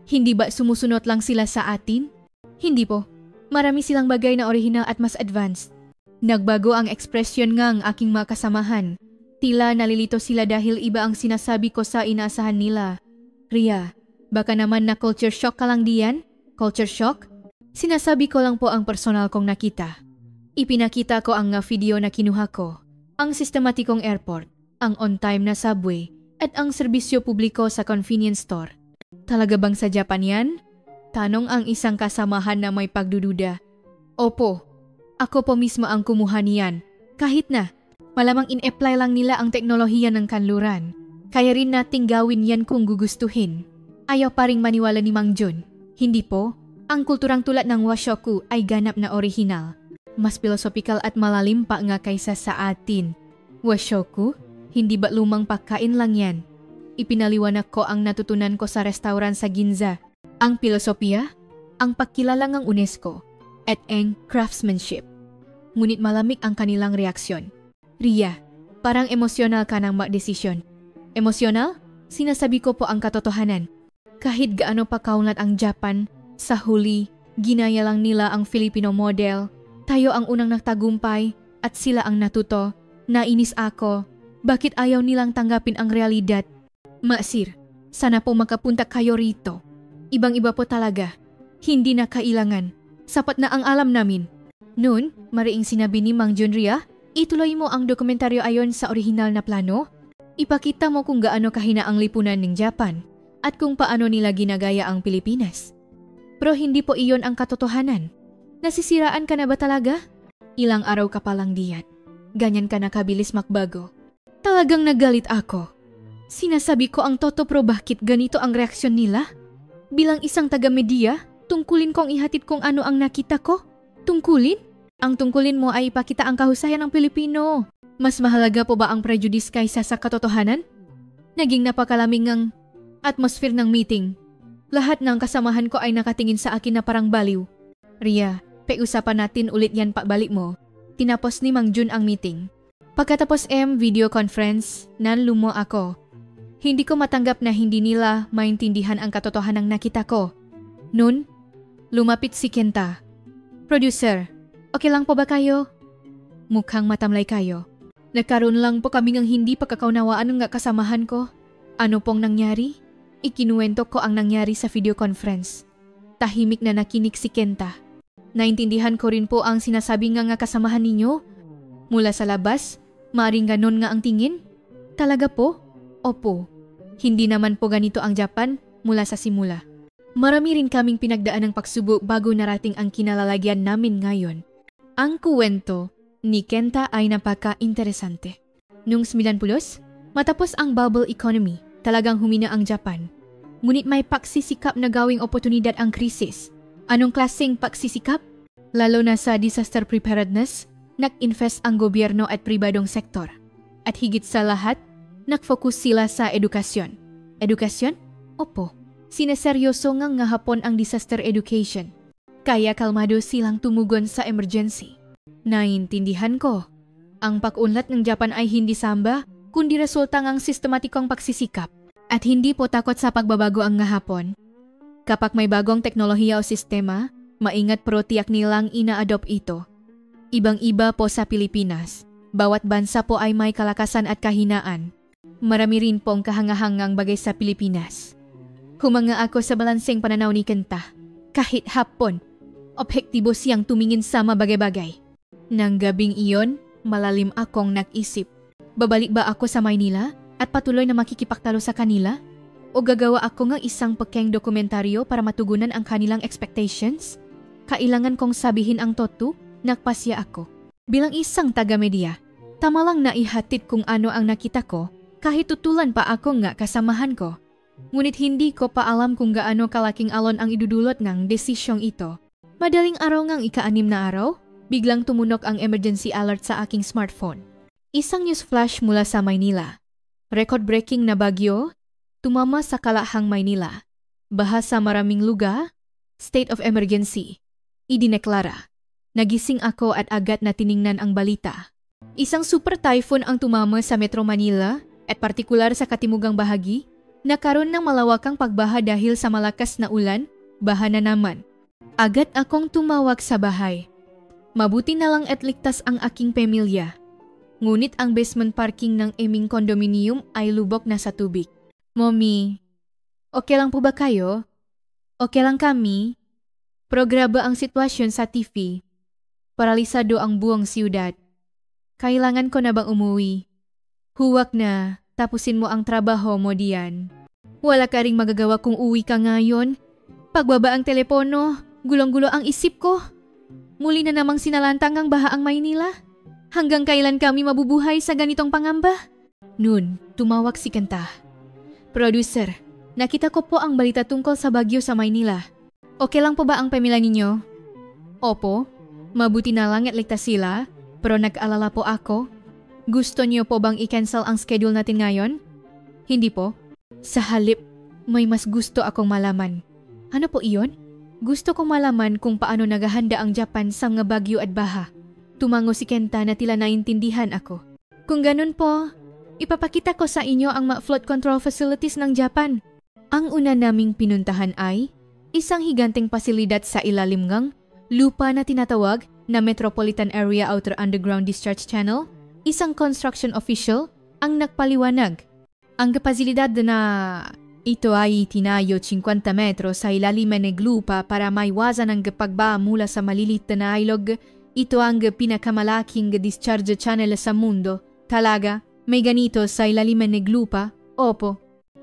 [SPEAKER 1] Hindi ba sumusunod lang sila sa atin? Hindi po. Marami silang bagay na original at mas advanced. Nagbago ang ekspresyon ngang aking mga kasamahan. Tila nalilito sila dahil iba ang sinasabi ko sa inaasahan nila. "Ria, baka naman na culture shock ka lang diyan?" "Culture shock?" Sinasabi ko lang po ang personal kong nakita. Ipinakita ko ang video na kinuha ko, ang sistematikong airport, ang on-time na subway, at ang serbisyo publiko sa convenience store. "Talaga bang sa Japan yan?" Tanong ang isang kasamahan na may pagdududa. "Opo, ako po mismo ang kumuha niyan. Kahit na, malamang in-apply lang nila ang teknolohiya ng kanluran. Kaya rin nating gawin yan kung gugustuhin." Ayaw pa ring maniwala ni Mang Jun. "Hindi po, ang kulturang tulad ng washoku ay ganap na orihinal. Mas philosophical at malalim pa nga kaysa sa atin." "Washoku? Hindi ba lumang pagkain lang yan?" Ipinaliwanag ko ang natutunan ko sa restaurant sa Ginza. Ang filosofiya, ang pagkilala ng UNESCO, at ang craftsmanship. Ngunit malamig ang kanilang reaksyon. "Ria, parang emosyonal ka ng magdesisyon." "Emosyonal?" Sinasabi ko po ang katotohanan. Kahit gaano pa kaunat ang Japan, sa huli, ginaya lang nila ang Filipino model. Tayo ang unang nagtagumpay at sila ang natuto. Nainis ako. Bakit ayaw nilang tanggapin ang realidad? "Masir, sana po makapunta kayo rito. Ibang-iba po talaga. Hindi na kailangan. Sapat na ang alam namin." Noon, mariing sinabi ni Mang Jun, "Ria, ituloy mo ang dokumentaryo ayon sa orihinal na plano. Ipakita mo kung gaano kahina ang lipunan ng Japan at kung paano nila ginagaya ang Pilipinas." Pero hindi po iyon ang katotohanan. "Nasisiraan ka na ba talaga? Ilang araw ka pa lang diyan. Ganyan ka na kabilis makbago." Talagang nagalit ako. Sinasabi ko ang totoo, pero bakit ganito ang reaksyon nila? Bilang isang taga-media, tungkulin kong ihatid kung ano ang nakita ko. Tungkulin? Ang tungkulin mo ay ipakita ang kahusayan ng Pilipino. Mas mahalaga po ba ang prejudice kaysa sa katotohanan? Naging napakalamig ang atmosphere ng meeting. Lahat ng kasamahan ko ay nakatingin sa akin na parang baliw. "Ria, pag-usapan natin ulit yan pagbalik mo." Tinapos ni Mang Jun ang meeting. Pagkatapos video conference, nanlumo ako. Hindi ko matanggap na hindi nila maintindihan ang katotohanan ng nakita ko. Noon, lumapit si Kenta. "Producer, okay lang po ba kayo?" Mukhang matamlay kayo. "Nagkaroon lang po kami ng hindi pagkakaunawaan ng kasamahan ko." "Ano pong nangyari?" Ikinuwento ko ang nangyari sa video conference. Tahimik na nakinig si Kenta. "Naintindihan ko rin po ang sinasabi nga kasamahan ninyo. Mula sa labas, maaring ganon nga ang tingin." "Talaga po?" "Opo. Hindi naman po ganito ang Japan mula sa simula. Marami rin kaming pinagdaan ng pagsubok bago narating ang kinalalagyan namin ngayon." Ang kuwento ni Kenta ay napaka-interesante. Noong 90s, matapos ang bubble economy, talagang humina ang Japan. Ngunit may pagsisikap na gawing oportunidad ang krisis. Anong klaseng pagsisikap? Lalo na sa disaster preparedness, nag-invest ang gobyerno at pribadong sektor. At higit sa lahat, nag-focus sila sa edukasyon. Edukasyon? Opo. Sineseryoso nga hapon ang disaster education. Kaya kalmado silang tumugon sa emergency. Naintindihan ko. Ang pag-unlad ng Japan ay hindi samba, kundi resulta ng sistematikong pagsisikap. At hindi po takot sa pagbabago ang hapon. Kapag may bagong teknolohiya o sistema, maingat pero tiyak nilang ina-adopt ito. Ibang-iba po sa Pilipinas. Bawat bansa po ay may kalakasan at kahinaan. Marami rin pong kahangahangang bagay sa Pilipinas. Humanga ako sa balanseng pananaw ni Kenta. Kahit hapon, objektibo siyang tumingin sa mabagay-bagay. Nang gabing iyon, malalim akong nag-isip. Babalik ba ako sa Maynila at patuloy na makikipaktalo sa kanila? O gagawa ako ng isang pekeng dokumentaryo para matugunan ang kanilang expectations? Kailangan kong sabihin ang totoo Nakpasya ako. Bilang isang taga-media, tama lang na ihatid kung ano ang nakita ko kahit tutulan pa ako nga kasamahan ko. Ngunit hindi ko pa alam kung gaano kalaking alon ang idudulot ng desisyong ito. Madaling araw ngang ika-6 na araw, biglang tumunok ang emergency alert sa aking smartphone. Isang news flash mula sa Maynila. Record-breaking na bagyo, tumama sa Kalahang Maynila. Baha sa maraming lugar, state of emergency. Idineklara. Nagising ako at agad na tiningnan ang balita. Isang super typhoon ang tumama sa Metro Manila at partikular sa katimugang bahagi, nakaroon ng malawakang pagbaha dahil sa malakas na ulan, baha na naman. Agad akong tumawag sa bahay. Mabuti na lang at ligtas ang aking pamilya. Ngunit ang basement parking ng aming condominium ay lubog na sa tubig. Mommy, okay lang po ba kayo? Okay lang kami? Prograba ang sitwasyon sa TV. Paralisado ang buong siyudad. Kailangan ko na bang umuwi? Huwag na, tapusin mo ang trabaho mo diyan. Wala ka ring magagawa kung uwi ka ngayon. Pagbaba ang telepono, gulong-gulo ang isip ko. Muli na namang sinalantang ang baha ang Maynila. Hanggang kailan kami mabubuhay sa ganitong pangamba? Noon, tumawag si Kenta. Producer, nakita ko po ang balita tungkol sa bagyo sa Maynila. Okay lang po ba ang pamilya ninyo? Opo. Mabuti na lang at ligtas sila, pero nag-alala po ako. Gusto niyo po bang i-cancel ang schedule natin ngayon? Hindi po. Sa halip, may mas gusto akong malaman. Ano po iyon? Gusto kong malaman kung paano naghahanda ang Japan sa mga bagyo at baha. Tumango si Kenta na tila naintindihan ako. Kung ganun po, ipapakita ko sa inyo ang flood control facilities ng Japan. Ang una naming pinuntahan ay isang higanteng pasilidad sa ilalim ngang lupa na tinatawag na Metropolitan Area Outer Underground Discharge Channel, isang construction official ang nagpaliwanag. Ang kapasilidad na ito ay tinayo 50 metro sa ilalim ng lupa para maiwasan ang pagbaha mula sa malilit na ilog. Ito ang pinakamalaking discharge channel sa mundo. Talaga, may ganito sa ilalim ng lupa? Opo.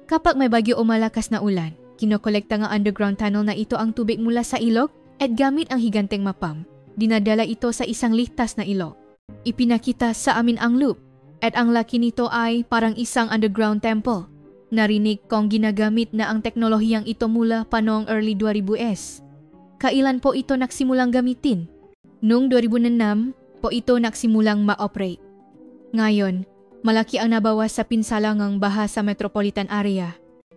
[SPEAKER 1] Kapag may bagyo o malakas na ulan, kinokolekta ng underground tunnel na ito ang tubig mula sa ilog at gamit ang higanteng mapam, dinadala ito sa isang ligtas na ilog. Ipinakita sa amin ang loop at ang laki nito ay parang isang underground temple. Narinig kong ginagamit na ang teknolohiyang ito mula pa noong early 2000s. Kailan po ito nagsimulang gamitin? Noong 2006 po ito nagsimulang ma-operate. Ngayon, malaki ang nabawas sa pinsalangang baha sa metropolitan area.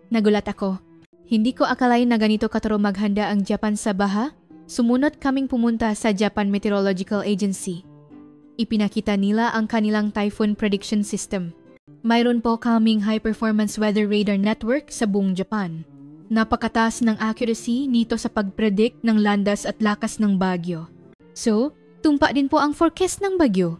[SPEAKER 1] Nagulat ako. Hindi ko akalain na ganito kataro maghanda ang Japan sa baha. Sumunod kaming pumunta sa Japan Meteorological Agency. Ipinakita nila ang kanilang typhoon prediction system. Mayroon po kaming high-performance weather radar network sa buong Japan. Napakataas ng accuracy nito sa pag-predict ng landas at lakas ng bagyo. So, tumpa din po ang forecast ng bagyo.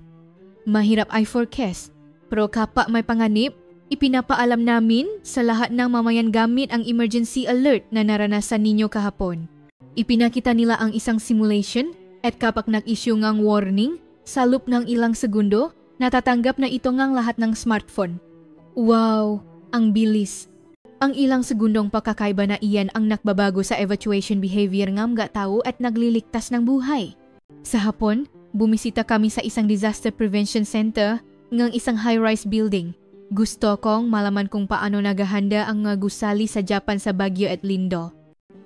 [SPEAKER 1] Mahirap ay forecast, pero kapag may panganib, ipinapaalam namin sa lahat ng mamayan gamit ang emergency alert na naranasan ninyo kahapon. Ipinakita nila ang isang simulation at kapag nag-issue ngang warning, sa loop ng ilang segundo, natatanggap na ito ngang lahat ng smartphone. Wow, ang bilis. Ang ilang segundong pagkakaiba na iyan ang nakbabago sa evacuation behavior ng mga tao at nagliligtas ng buhay. Sa hapon, bumisita kami sa isang disaster prevention center ngang isang high-rise building. Gusto kong malaman kung paano naghahanda ang mga gusali sa Japan sa bagyo at lindol.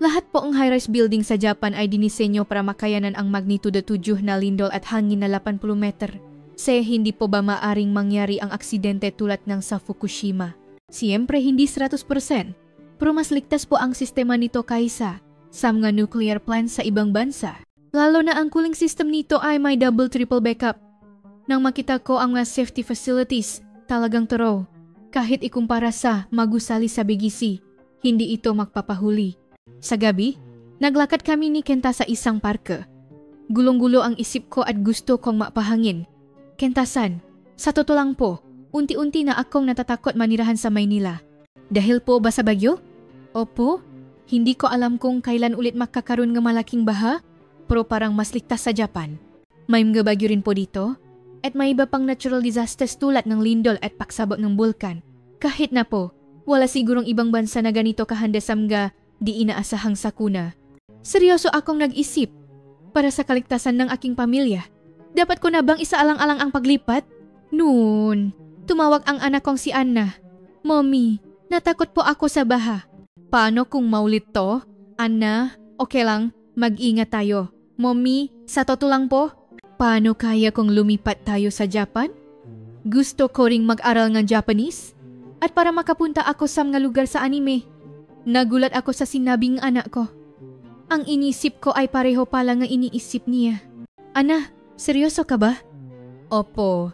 [SPEAKER 1] Lahat po ang high-rise building sa Japan ay dinisenyo para makayanan ang magnitudo 7 na lindol at hangin na 80 meter. Hindi po ba maaring mangyari ang aksidente tulad ng sa Fukushima? Siyempre hindi 100%, pero mas ligtas po ang sistema nito kaysa sa mga nuclear plants sa ibang bansa. Lalo na ang cooling system nito ay may double-triple backup. Nang makita ko ang mga safety facilities, talagang turo. Kahit ikumpara sa magusali sa BGC, hindi ito magpapahuli. Sa gabi, naglakad kami ni Kenta sa isang parke. Gulong-gulo ang isip ko at gusto kong mapahangin. Kenta-san, sa totoo lang po, unti-unti na akong natatakot manirahan sa Maynila. Dahil po ba sa bagyo? Opo, hindi ko alam kung kailan ulit makakaroon ng malaking baha, pero parang mas ligtas sa Japan. May mga bagyo rin po dito, at may iba pang natural disasters tulad ng lindol at pagsabog ng bulkan. Kahit na po, wala sigurong ibang bansa na ganito kahanda sa mga di inaasahang sakuna. Seryoso akong nag-isip. para sa kaligtasan ng aking pamilya. Dapat ko na bang isaalang-alang ang paglipat? Noon, tumawag ang anak kong si Anna. Mommy, natakot po ako sa baha. Paano kung maulit to? Anna, okay lang, mag-ingat tayo. Mommy, sa totoo lang po, paano kaya kung lumipat tayo sa Japan? Gusto ko ring mag-aral ng Japanese at para makapunta ako sa mga lugar sa anime. Nagulat ako sa sinabing anak ko. Ang inisip ko ay pareho pala nga iniisip niya. Ana, seryoso ka ba? Opo.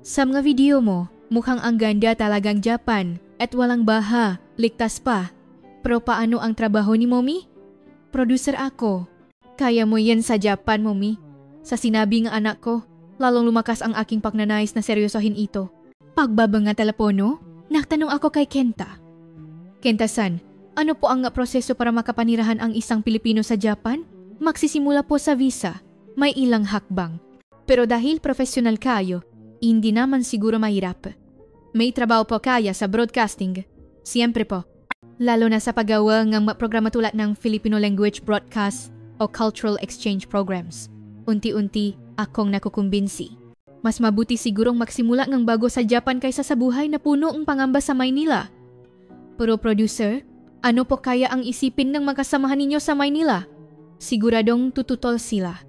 [SPEAKER 1] Sa mga video mo, mukhang ang ganda talagang Japan at walang baha, ligtas pa. Pero paano ang trabaho ni Mommy? Producer ako. Kaya mo yan sa Japan, Mommy. Sa sinabi ng anak ko, lalong lumakas ang aking pagnanais na seryosohin ito. Pagbaba nga telepono, nagtanong ako kay Kenta. Kenta-san, ano po ang proseso para makapanirahan ang isang Pilipino sa Japan? Magsisimula po sa visa. May ilang hakbang. Pero dahil professional kayo, hindi naman siguro mahirap. May trabaho po kaya sa broadcasting. Siyempre po. Lalo na sa paggawa ng programa tulad ng Filipino Language Broadcast o Cultural Exchange Programs. Unti-unti akong nakukumbinsi. Mas mabuti sigurong magsimula ng bago sa Japan kaysa sa buhay na puno ang pangamba sa Maynila. Pero producer, ano po kaya ang isipin ng magkasamahan ninyo sa Maynila? Siguradong tututol sila.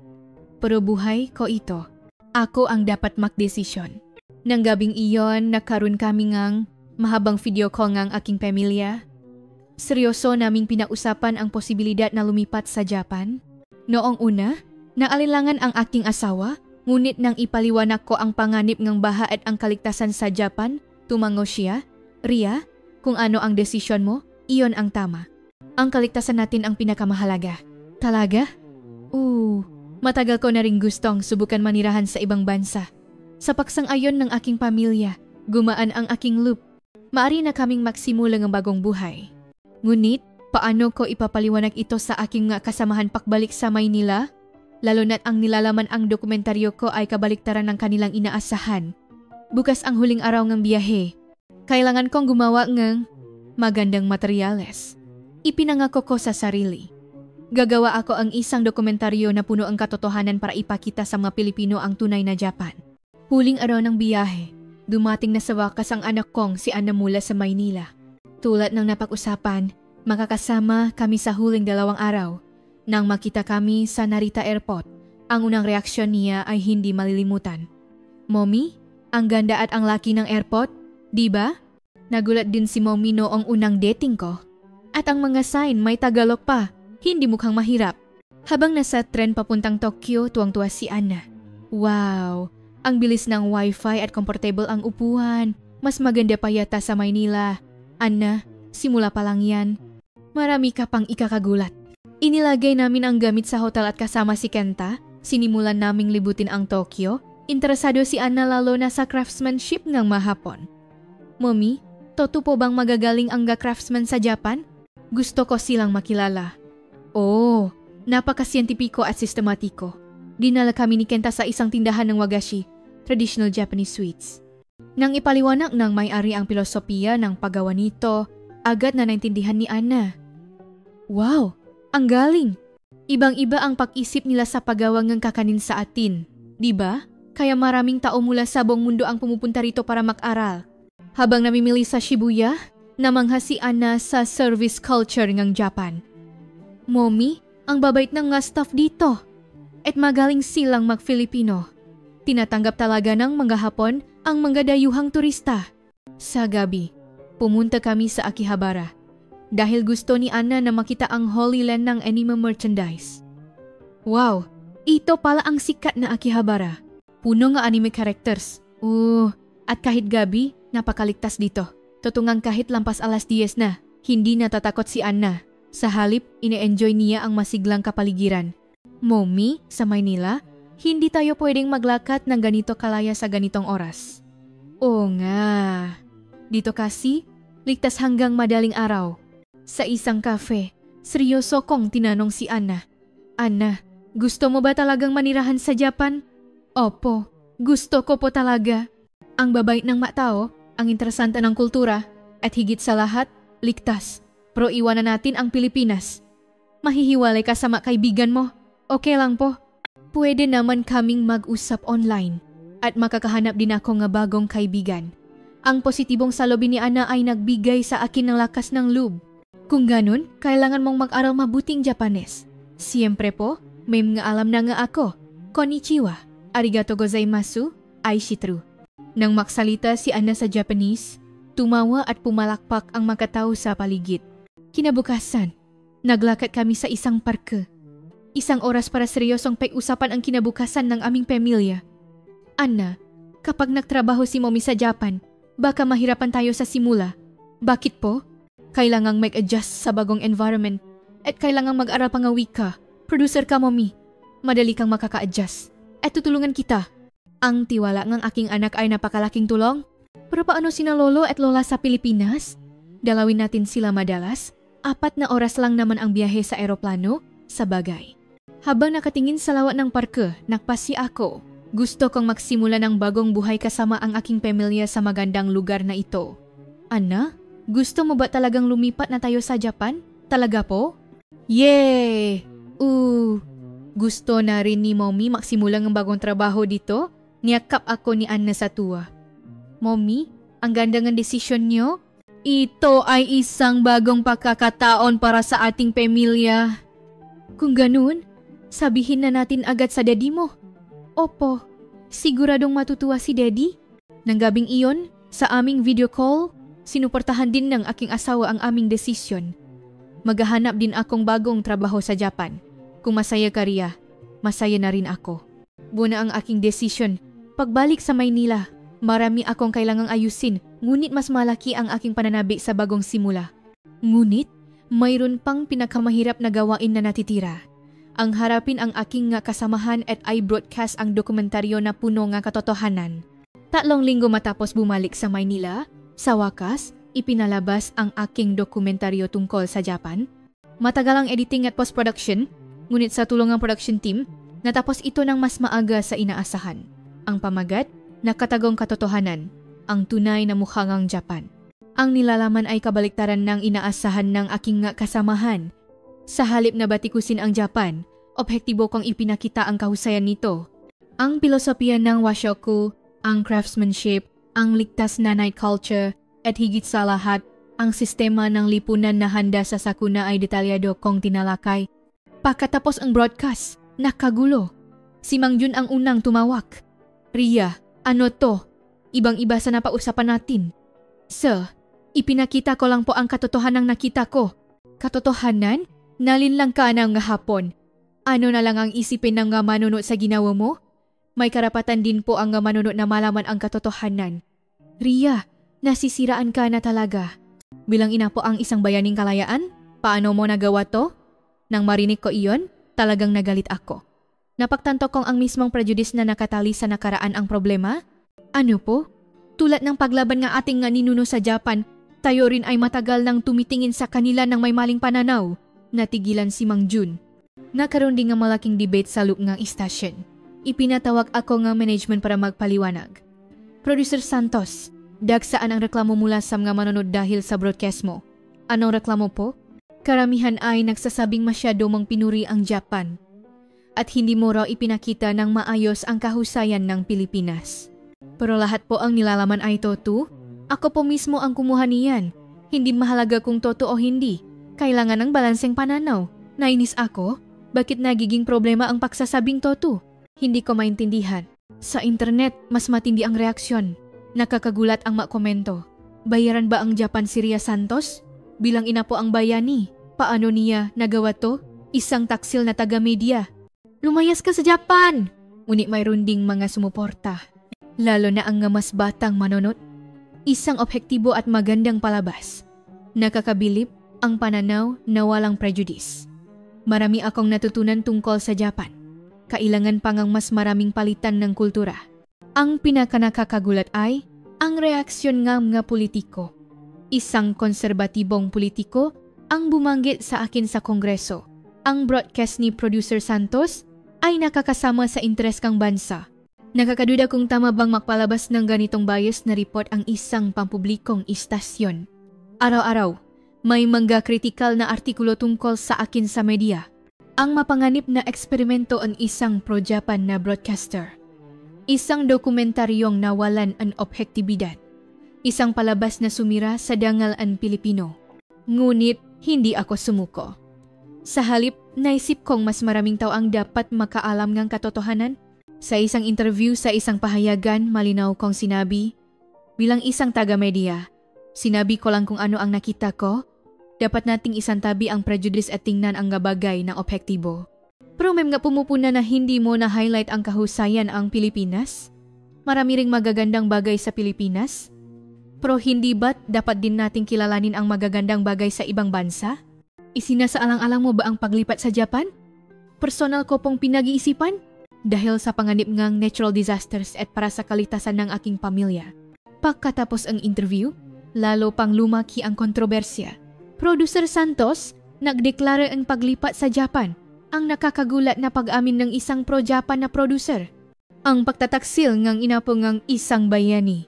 [SPEAKER 1] Pero buhay ko ito. Ako ang dapat magdesisyon. Nang gabing iyon, nagkaroon kami ngang mahabang video call ngang aking pamilya. Seryoso naming pinausapan ang posibilidad na lumipat sa Japan. Noong una, naalilangan ang aking asawa, ngunit nang ipaliwanag ko ang panganib ng baha at ang kaligtasan sa Japan, tumango siya. Ria, kung ano ang desisyon mo, iyon ang tama. Ang kaligtasan natin ang pinakamahalaga. Talaga? Matagal ko na rin gustong subukan manirahan sa ibang bansa. Sa pagsang-ayon ng aking pamilya, gumaan ang aking loop. Maari na kaming magsimula ng bagong buhay. Ngunit, paano ko ipapaliwanag ito sa aking mga kasamahan pakbalik sa Maynila? Lalo na't ang nilalaman ang dokumentaryo ko ay kabaliktaran ng kanilang inaasahan. Bukas ang huling araw ng biyahe. Kailangan kong gumawa ng magandang materyales. Ipinangako ko sa sarili. Gagawa ako ang isang dokumentaryo na puno ang katotohanan para ipakita sa mga Pilipino ang tunay na Japan. Huling araw ng biyahe, dumating na sa wakas ang anak kong si Anna mula sa Maynila. Tulad ng napag-usapan, makakasama kami sa huling 2 araw. Nang makita kami sa Narita Airport, ang unang reaksyon niya ay hindi malilimutan. Mommy, ang ganda at ang laki ng airport, di ba? Nagulat din si Mommy noong unang dating ko. At ang mga sign may Tagalog pa. Hindi mukhang mahirap. Habang nasa tren papuntang Tokyo, tuwang-tuwa si Anna. Wow! Ang bilis ng wifi at comfortable ang upuan. Mas maganda pa yata sa Maynila. Anna, simula pa lang yan. Marami ka pang ikakagulat. Inilagay namin ang gamit sa hotel at kasama si Kenta. Sinimulan naming libutin ang Tokyo. Interesado si Anna lalo na sa craftsmanship ng mahapon. Mommy, totoo po bang magagaling ang craftsman sa Japan? Gusto ko silang makilala. Napakasiyentipiko at sistematiko. Dinala kami ni Kenta sa isang tindahan ng wagashi, traditional Japanese sweets. Nang ipaliwanag ng may-ari ang filosofiya ng paggawa nito, agad na naintindihan ni Anna. Wow, ang galing! Ibang-iba ang pag-isip nila sa paggawa ng kakanin sa atin, di ba? Kaya maraming tao mula sa buong mundo ang pumupunta rito para mag-aral. Habang namimili sa Shibuya, namangha si Anna sa service culture ng Japan. Mommy, ang babait ng nga staff dito. At magaling silang mag-Filipino. Tinatanggap talaga ng mga Hapon ang mga dayuhang turista. Sa gabi, pumunta kami sa Akihabara. Dahil gusto ni Anna na makita ang Holy Land ng anime merchandise. Wow, ito pala ang sikat na Akihabara. Puno nga anime characters. At kahit gabi, napakaligtas dito. Tutungang kahit lampas alas 10 na, hindi natatakot si Anna. Sa halip, ine-enjoy niya ang masiglang kapaligiran. Mommy, sa Maynila, hindi tayo pwedeng maglakad ng ganito kalaya sa ganitong oras. Oo nga. Dito kasi, ligtas hanggang madaling araw. Sa isang cafe, seryoso kong tinanong si Anna. Anna, gusto mo ba talagang manirahan sa Japan? Opo, gusto ko po talaga. Ang babait ng matao, ang interesante ng kultura, at higit sa lahat, ligtas. Pero iwanan natin ang Pilipinas. Mahihiwalay ka sa mga kaibigan mo. Okay lang po. Pwede naman kaming mag-usap online at makakahanap din ako nga bagong kaibigan. Ang positibong salobin ni Ana ay nagbigay sa akin ng lakas ng loob. Kung ganun, kailangan mong mag-aral mabuting Japanes. Siyempre po, may mga alam na nga ako. Konnichiwa, arigato gozaimasu, aishitru. Nang maksalita si Ana sa Japanese, tumawa at pumalakpak ang mga tao sa paligid. Kinabukasan, naglakad kami sa isang parke. Isang oras para seryosong pag-usapan ang kinabukasan ng aming pamilya. Ana, kapag nagtrabaho si Mommy sa Japan, baka mahirapan tayo sa simula. Bakit po? Kailangang mag-adjust sa bagong environment at kailangang mag-aral pa nga wika. Producer ka, Mommy. Madali kang makaka-adjust at tutulungan kita. Ang tiwala ng aking anak ay napakalaking tulong. Pero paano sina lolo at lola sa Pilipinas? Dalawin natin sila madalas. 4 na oras lang naman ang biyahe sa eroplano, sa bagay. Habang nakatingin sa lawa ng parke, nakpasi ako. Gusto kong magsimula ng bagong buhay kasama ang aking pamilya sa magandang lugar na ito. Ana, gusto mo ba talagang lumipat na tayo sa Japan? Talaga po? Yay! Gusto na rin ni Mommy magsimula ng bagong trabaho dito? Niyakap ako ni Anna sa tuwa. Mommy, ang ganda ng desisyon niyo? Ito ay isang bagong pagkakataon para sa ating pamilya. Kung ganun, sabihin na natin agad sa daddy mo. Opo, siguradong matutuwa si daddy. Nang gabing iyon, sa aming video call, sinuportahan din ng aking asawa ang aming desisyon. Maghahanap din akong bagong trabaho sa Japan. Kung masaya ka, Ria, masaya na rin ako. Buna ang aking desisyon. Pagbalik sa Maynila, marami akong kailangang ayusin, ngunit mas malaki ang aking pananabi sa bagong simula. Ngunit, mayroon pang pinakamahirap na gawain na natitira. Ang harapin ang aking nga kasamahan at i-broadcast ang dokumentaryo na puno nga katotohanan. 3 linggo matapos bumalik sa Maynila, sa wakas, ipinalabas ang aking dokumentaryo tungkol sa Japan. Matagal ang editing at post-production, ngunit sa tulong ng production team, natapos ito ng mas maaga sa inaasahan. Ang pamagat, nakatagong katotohanan, ang tunay na mukhangang Japan. Ang nilalaman ay kabaliktaran ng inaasahan ng aking nga kasamahan. Sa halip na batikusin ang Japan, objektibo kong ipinakita ang kahusayan nito. Ang filosofiya ng washoku, ang craftsmanship, ang ligtas na night culture, at higit sa lahat, ang sistema ng lipunan na handa sa sakuna ay detalyado kong tinalakay. Pagkatapos ang broadcast, nakagulo. Si Mang Jun ang unang tumawak. Ria, ano to? Ibang-iba sa napausapan natin. Sir, ipinakita ko lang po ang katotohanang nakita ko. Katotohanan? Nalinlang ka na nga hapon. Ano na lang ang isipin ng nga manunod sa ginawa mo? May karapatan din po ang nga manunod na malaman ang katotohanan. Ria, nasisiraan ka na talaga. Bilang ina po ang isang bayaning kalayaan, paano mo nagawa to? Nang marinig ko iyon, talagang nagalit ako. Napagtanto kong ang mismong prejudice na nakatali sa nakaraan ang problema. Ano po? Tulad ng paglaban nga ating nga ninuno sa Japan, tayo rin ay matagal nang tumitingin sa kanila ng may maling pananaw. Natigilan si Mang Jun. Nakaroon din nga malaking debate sa loob ng istasyon. Ipinatawag ako nga management para magpaliwanag. Producer Santos, dagsaan ang reklamo mula sa mga manonood dahil sa broadcast mo. Anong reklamo po? Karamihan ay nagsasabing masyado mong pinuri ang Japan. At hindi mo raw ipinakita ng maayos ang kahusayan ng Pilipinas. Pero lahat po ang nilalaman ay totoo. Ako po mismo ang kumuha niyan. Hindi mahalaga kung totoo o hindi. Kailangan ng balanseng pananaw. Nainis ako? Bakit nagiging problema ang pagsasabing totoo? Hindi ko maintindihan. Sa internet, mas matindi ang reaksyon. Nakakagulat ang makomento. Bayaran ba ang Japan si Ria Santos? Bilang ina po ang bayani. Paano niya nagawa to? Isang taksil na taga-media. Lumayas ka sa Japan! Ngunit mayroon ding mga sumuporta. Lalo na ang mas batang manonot. Isang objektibo at magandang palabas. Nakakabilib ang pananaw na walang prejudice. Marami akong natutunan tungkol sa Japan. Kailangan pang ang mas maraming palitan ng kultura. Ang pinakanakakagulat ay ang reaksyon ng mga politiko. Isang konserbatibong politiko ang bumanggit sa akin sa Kongreso. Ang broadcast ni Producer Santos ay nakakasama sa interes kang bansa. Nakakaduda kung tama bang magpalabas ng ganitong bias na report ang isang pampublikong istasyon. Araw-araw, may mga kritikal na artikulo tungkol sa akin sa media. Ang mapanganib na eksperimento ang isang pro-Japan na broadcaster. Isang dokumentaryong nawalan ang objektibidad. Isang palabas na sumira sa dangal ang Pilipino. Ngunit hindi ako sumuko. Sa halip, naisip kong mas maraming tao ang dapat makaalam ng katotohanan. Sa isang interview sa isang pahayagan, malinaw kong sinabi, bilang isang taga-media, sinabi ko lang kung ano ang nakita ko. Dapat nating isantabi ang prejudice at tingnan ang gabagay ng objektibo. Pero may mga pumupuna na hindi mo na-highlight ang kahusayan ang Pilipinas? Marami ring magagandang bagay sa Pilipinas? Pero hindi ba't dapat din nating kilalanin ang magagandang bagay sa ibang bansa? Isinasaalang-alang mo ba ang paglipat sa Japan? Personal ko pong pinag-iisipan? Dahil sa panganib ngang natural disasters at para sa kalitasan ng aking pamilya. Pagkatapos ang interview, lalo pang lumaki ang kontrobersya. Producer Santos, nagdeklara ang paglipat sa Japan, ang nakakagulat na pag-amin ng isang pro-Japan na producer. Ang pagtataksil ngang inapo ngang isang bayani.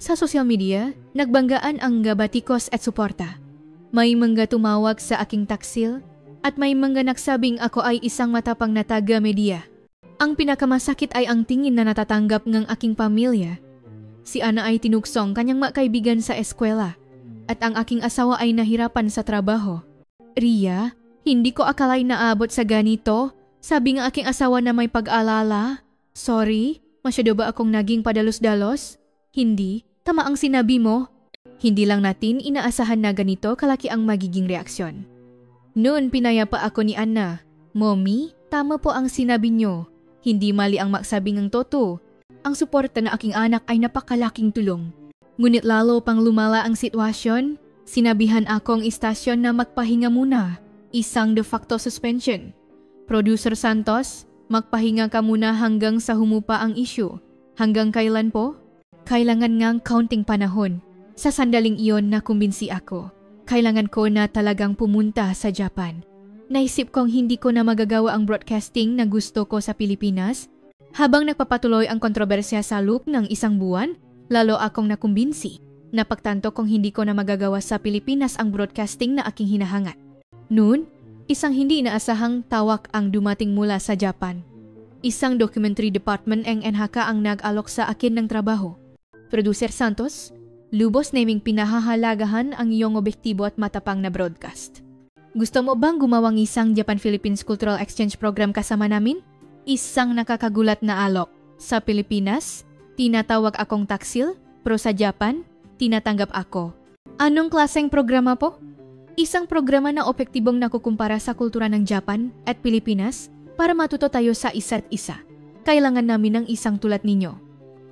[SPEAKER 1] Sa social media, nagbanggaan ang gabatikos at suporta. May mga tumawag sa aking taksil at may mga nagsabing ako ay isang matapang na taga-media. Ang pinakamasakit ay ang tingin na natatanggap ng aking pamilya. Si Ana ay tinuksong kanyang makaibigan sa eskwela. At ang aking asawa ay nahirapan sa trabaho. Ria, hindi ko akalay na abot sa ganito. Sabi ng aking asawa na may pag-alala. Sorry, masyado ba akong naging padalos-dalos? Hindi, tama ang sinabi mo. Hindi lang natin inaasahan na ganito kalaki ang magiging reaksyon. Noon pinayapa ako ni Anna. Mommy, tama po ang sinabi niyo. Hindi mali ang magsabing ng totoo. Ang suporta na aking anak ay napakalaking tulong. Ngunit lalo pang lumala ang sitwasyon, sinabihan akong istasyon na magpahinga muna, isang de facto suspension. Producer Santos, magpahinga ka muna hanggang sa humupa ang issue. Hanggang kailan po? Kailangan ngang counting panahon. Sa sandaling iyon na kumbinsi ako. Kailangan ko na talagang pumunta sa Japan. Naisip kong hindi ko na magagawa ang broadcasting na gusto ko sa Pilipinas. Habang nagpapatuloy ang kontrobersya sa loob ng isang buwan, lalo akong nakumbinsi. Napagtanto kong hindi ko na magagawa sa Pilipinas ang broadcasting na aking hinahangat. Noon, isang hindi inaasahang tawag ang dumating mula sa Japan. Isang documentary department ng NHK ang nag-alok sa akin ng trabaho. Producer Santos, lubos naming pinahahalagahan ang iyong objektibo at matapang na broadcast. Gusto mo bang gumawang isang Japan-Philippines Cultural Exchange Program kasama namin? Isang nakakagulat na alok. Sa Pilipinas, tinatawag akong taksil, pero sa Japan, tinatanggap ako. Anong klaseng programa po? Isang programa na opektibong nakukumpara sa kultura ng Japan at Pilipinas para matuto tayo sa isa't isa. Kailangan namin ng isang tulad ninyo.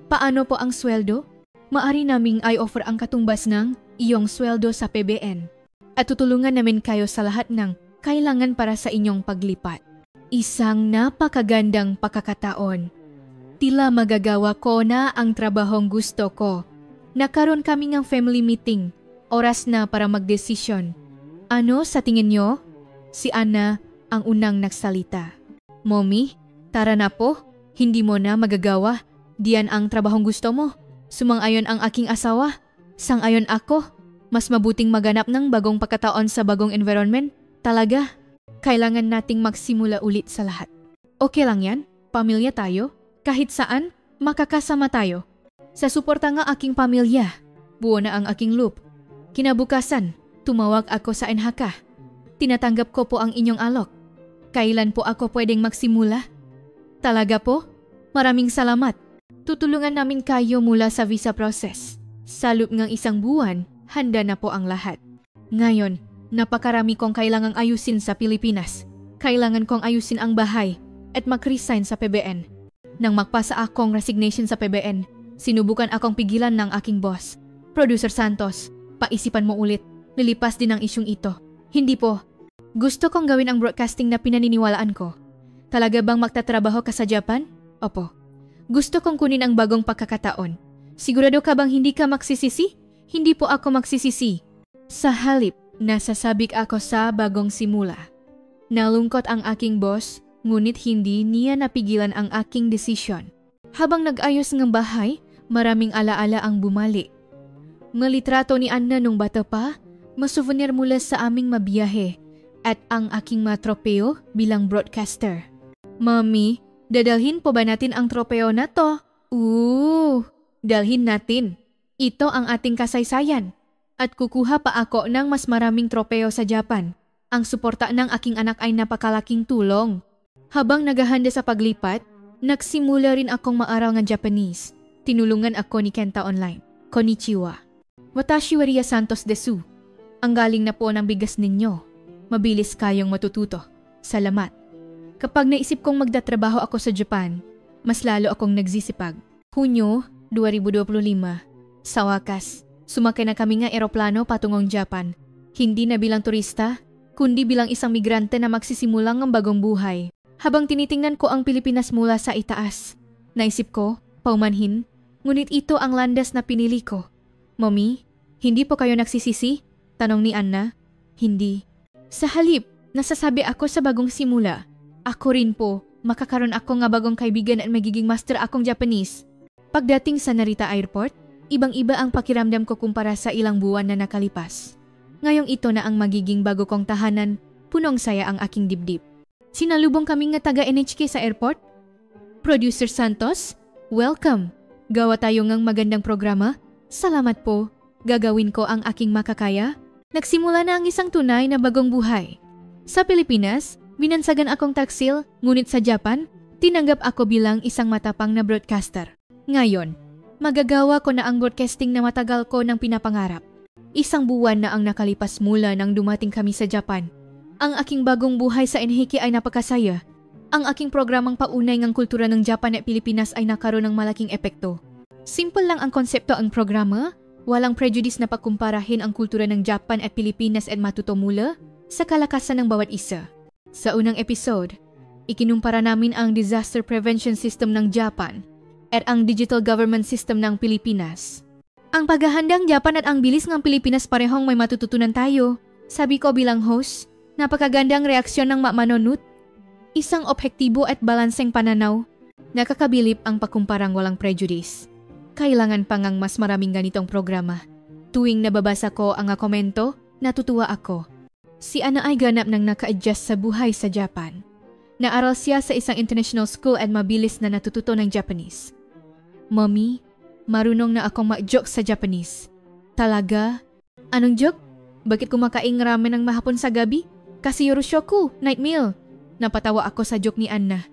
[SPEAKER 1] Paano po ang sweldo? Maari naming i-offer ang katumbas ng iyong sweldo sa PBN. At tutulungan namin kayo sa lahat ng kailangan para sa inyong paglipat. Isang napakagandang pagkakataon. Tila magagawa ko na ang trabahong gusto ko. Nakaroon kami ng family meeting. Oras na para magdesisyon. Ano sa tingin nyo? Si Anna ang unang nagsalita. Mommy, tara na po. Hindi mo na magagawa. Diyan ang trabahong gusto mo. Sumang-ayon ang aking asawa. Sang-ayon ako. Mas mabuting maganap ng bagong pagkataon sa bagong environment. Talaga, kailangan nating magsimula ulit sa lahat. Okay lang yan? Pamilya tayo? Kahit saan, makakasama tayo. Sa suporta nga aking pamilya, buo na ang aking loop. Kinabukasan, tumawag ako sa NHK. Tinatanggap ko po ang inyong alok. Kailan po ako pwedeng magsimula? Talaga po? Maraming salamat. Tutulungan namin kayo mula sa visa process. Sa loob ng isang buwan, handa na po ang lahat. Ngayon, napakarami kong kailangang ayusin sa Pilipinas. Kailangan kong ayusin ang bahay at mag-resign sa PBN. Nang magpasa akong resignation sa PBN, sinubukan akong pigilan ng aking boss. Producer Santos, paisipan mo ulit. Lilipas din ang isyong ito. Hindi po. Gusto kong gawin ang broadcasting na pinaniniwalaan ko. Talaga bang magtatrabaho ka sa Japan? Opo. Gusto kong kunin ang bagong pagkakataon. Sigurado ka bang hindi ka magsisisi? Hindi po ako magsisisi. Sa halip, nasasabik ako sa bagong simula. Nalungkot ang aking boss, ngunit hindi niya napigilan ang aking desisyon. Habang nag-ayos ng bahay, maraming alaala ang bumalik. Mga litrato ni Anna nung bata pa, masouvenir mula sa aming mabiyahe. at ang aking mga tropeo bilang broadcaster. Mami, dadalhin po ba natin ang tropeo na to? Dalhin natin. Ito ang ating kasaysayan. At kukuha pa ako ng mas maraming tropeo sa Japan. Ang suporta ng aking anak ay napakalaking tulong. Habang naghahanda sa paglipat, nagsimula rin akong maaral ng Japanese. Tinulungan ako ni Kenta online. Konnichiwa. Watashi wa Ria Santos desu. Ang galing na po ng bigas ninyo. Mabilis kayong matututo. Salamat. Kapag naisip kong magdatrabaho ako sa Japan, mas lalo akong nagsisipag. Hunyo 2025. Sa wakas, sumakay na kami ng eroplano patungong Japan. Hindi na bilang turista, kundi bilang isang migrante na magsisimulang ng bagong buhay. Habang tinitingnan ko ang Pilipinas mula sa itaas, naisip ko, paumanhin, ngunit ito ang landas na pinili ko. Mommy, hindi po kayo nagsisisi? Tanong ni Anna. Hindi. Sa halip, nasasabi ako sa bagong simula. Ako rin po, makakaroon ako nga bagong kaibigan at magiging master akong Japanese. Pagdating sa Narita Airport, ibang-iba ang pakiramdam ko kumpara sa ilang buwan na nakalipas. Ngayong ito na ang magiging bago kong tahanan, punong saya ang aking dibdib. Sinalubong kaming nga taga NHK sa airport. Producer Santos, welcome. Gawa tayo ngang magandang programa. Salamat po. Gagawin ko ang aking makakaya. Nagsimula na ang isang tunay na bagong buhay. Sa Pilipinas, binansagan akong taksil, ngunit sa Japan, tinanggap ako bilang isang matapang na broadcaster. Ngayon, magagawa ko na ang broadcasting na matagal ko nang pinapangarap. Isang buwan na ang nakalipas mula nang dumating kami sa Japan. Ang aking bagong buhay sa NHK ay napakasaya. Ang aking programang paunay ng kultura ng Japan at Pilipinas ay nakaroon ng malaking epekto. Simple lang ang konsepto ang programa, walang prejudice na pagkumparahin ang kultura ng Japan at Pilipinas at matuto mula sa kalakasan ng bawat isa. Sa unang episode, ikinumpara namin ang disaster prevention system ng Japan at ang digital government system ng Pilipinas. Ang paghahandang Japan at ang bilis ng Pilipinas parehong may matututunan tayo. Sabi ko bilang host, napakagandang reaksyon ng manonut. Isang objektibo at balanseng pananaw. Nakakabilib ang pagkumparang walang prejudice. Kailangan pa ngang mas maraming ganitong programa. Tuwing nababasa ko ang komento, natutuwa ako. Si Ana ay ganap nang naka-adjust sa buhay sa Japan. Naaral siya sa isang international school at mabilis na natututo ng Japanese. Mommy, marunong na akong mag-joke sa Japanese. Talaga? Anong joke? Bakit kumakain ramen ng mahapon sa gabi? Kasi yoroshoku, night meal. Napatawa ako sa joke ni Anna.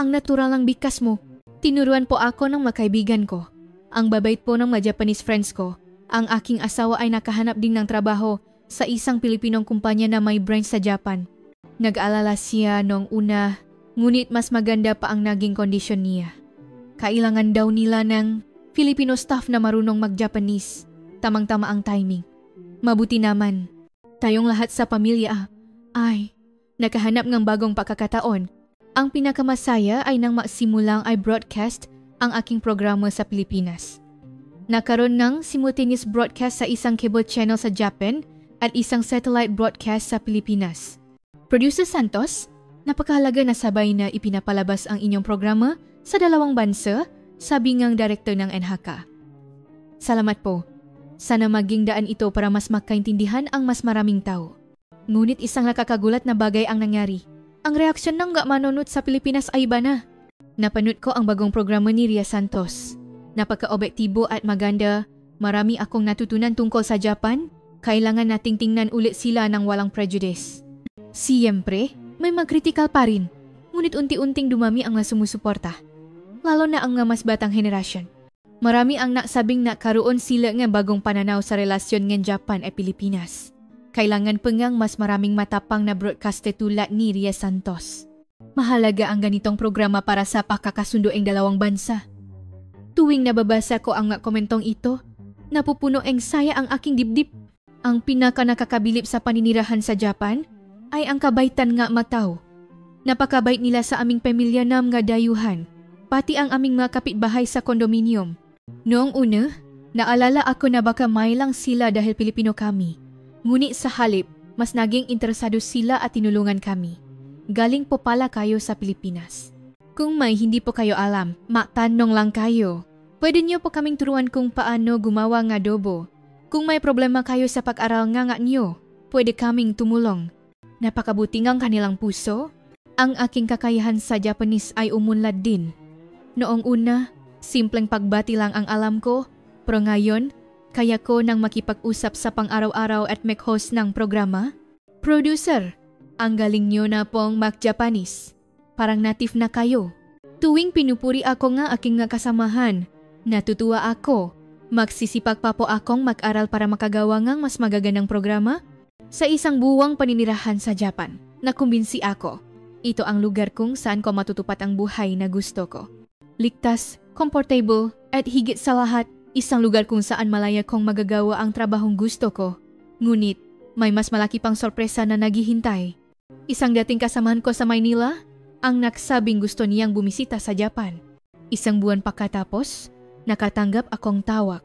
[SPEAKER 1] Ang natural ng bikas mo. Tinuruan po ako ng makaibigan ko. Ang babait po ng mga Japanese friends ko. Ang aking asawa ay nakahanap din ng trabaho sa isang Pilipinong kumpanya na may branch sa Japan. Nag-alala siya noong una, ngunit mas maganda pa ang naging kondisyon niya. Kailangan daw nila ng Filipino staff na marunong mag-Japanese. Tamang-tama ang timing. Mabuti naman. Tayong lahat sa pamilya ay nakahanap ng bagong pagkakataon. Ang pinakamasaya ay nang masimulang ay broadcast ang aking programa sa Pilipinas. Nakaroon ng simultaneous broadcast sa isang cable channel sa Japan at isang satellite broadcast sa Pilipinas. Producer Santos, napakahalaga na sabay na ipinapalabas ang inyong programa sa dalawang bansa, sabi ngang director ng NHK. Salamat po. Sana maging daan ito para mas makaintindihan ang mas maraming tao. Ngunit isang nakakagulat na bagay ang nangyari. Ang reaksyon ng manunut sa Pilipinas ay iba na. Napanood ko ang bagong programa ni Ria Santos. Napaka-objektibo at maganda. Marami akong natutunan tungkol sa Japan. Kailangan nating tingnan ulit sila ng walang prejudice. Siyempre, may mag-critical pa rin. Ngunit unti-unting dumami ang sumusuporta. Lalo na ang mas batang henerasyon. Marami ang nagsabing na karoon sila ng bagong pananaw sa relasyon ng Japan at Pilipinas. Kailangan pa ngang mas maraming matapang na broadcaster tulad ni Ria Santos. Mahalaga ang ganitong programa para sa pakakasunduing dalawang bansa. Tuwing nababasa ko ang komentong ito, napupuno ang saya ang aking dibdib. Ang pinaka-nakakabilib sa paninirahan sa Japan ay ang kabaitan nga mataw. Napakabait nila sa aming pamilya nam nga dayuhan, pati ang aming mga kapitbahay sa kondominium. Noong una, naalala ako na baka may lang sila dahil Pilipino kami. Ngunit sa halip, mas naging interesado sila at tinulungan kami. Galing po pala kayo sa Pilipinas. Kung may hindi po kayo alam, matanong lang kayo. Pwede niyo po kaming turuan kung paano gumawa ng adobo. Kung may problema kayo sa pag-aral nga niyo, pwede kaming tumulong. Napakabuting ang kanilang puso. Ang aking kakayahan sa Japanese ay umunlad din. Noong una, simpleng pagbati lang ang alam ko, pero ngayon, kaya ko nang makipag-usap sa pang-araw-araw at mag-host ng programa. Producer, ang galing nyo na pong mag-Japanese. Parang native na kayo. Tuwing pinupuri ako nga aking nga kasamahan, natutuwa ako. Magsisipag pa po akong mag-aral para makagawa ng mas magagandang programa. Sa isang buwang paninirahan sa Japan, nakumbinsi ako. Ito ang lugar kung saan ko matutupad ang buhay na gusto ko. Ligtas, comfortable, at higit sa lahat, isang lugar kung saan malaya kong magagawa ang trabahong gusto ko. Ngunit, may mas malaki pang sorpresa na naghihintay. Isang dating kasamahan ko sa Maynila, ang nagsabing gusto niyang bumisita sa Japan. Isang buwan pagkatapos, nakatanggap akong tawag.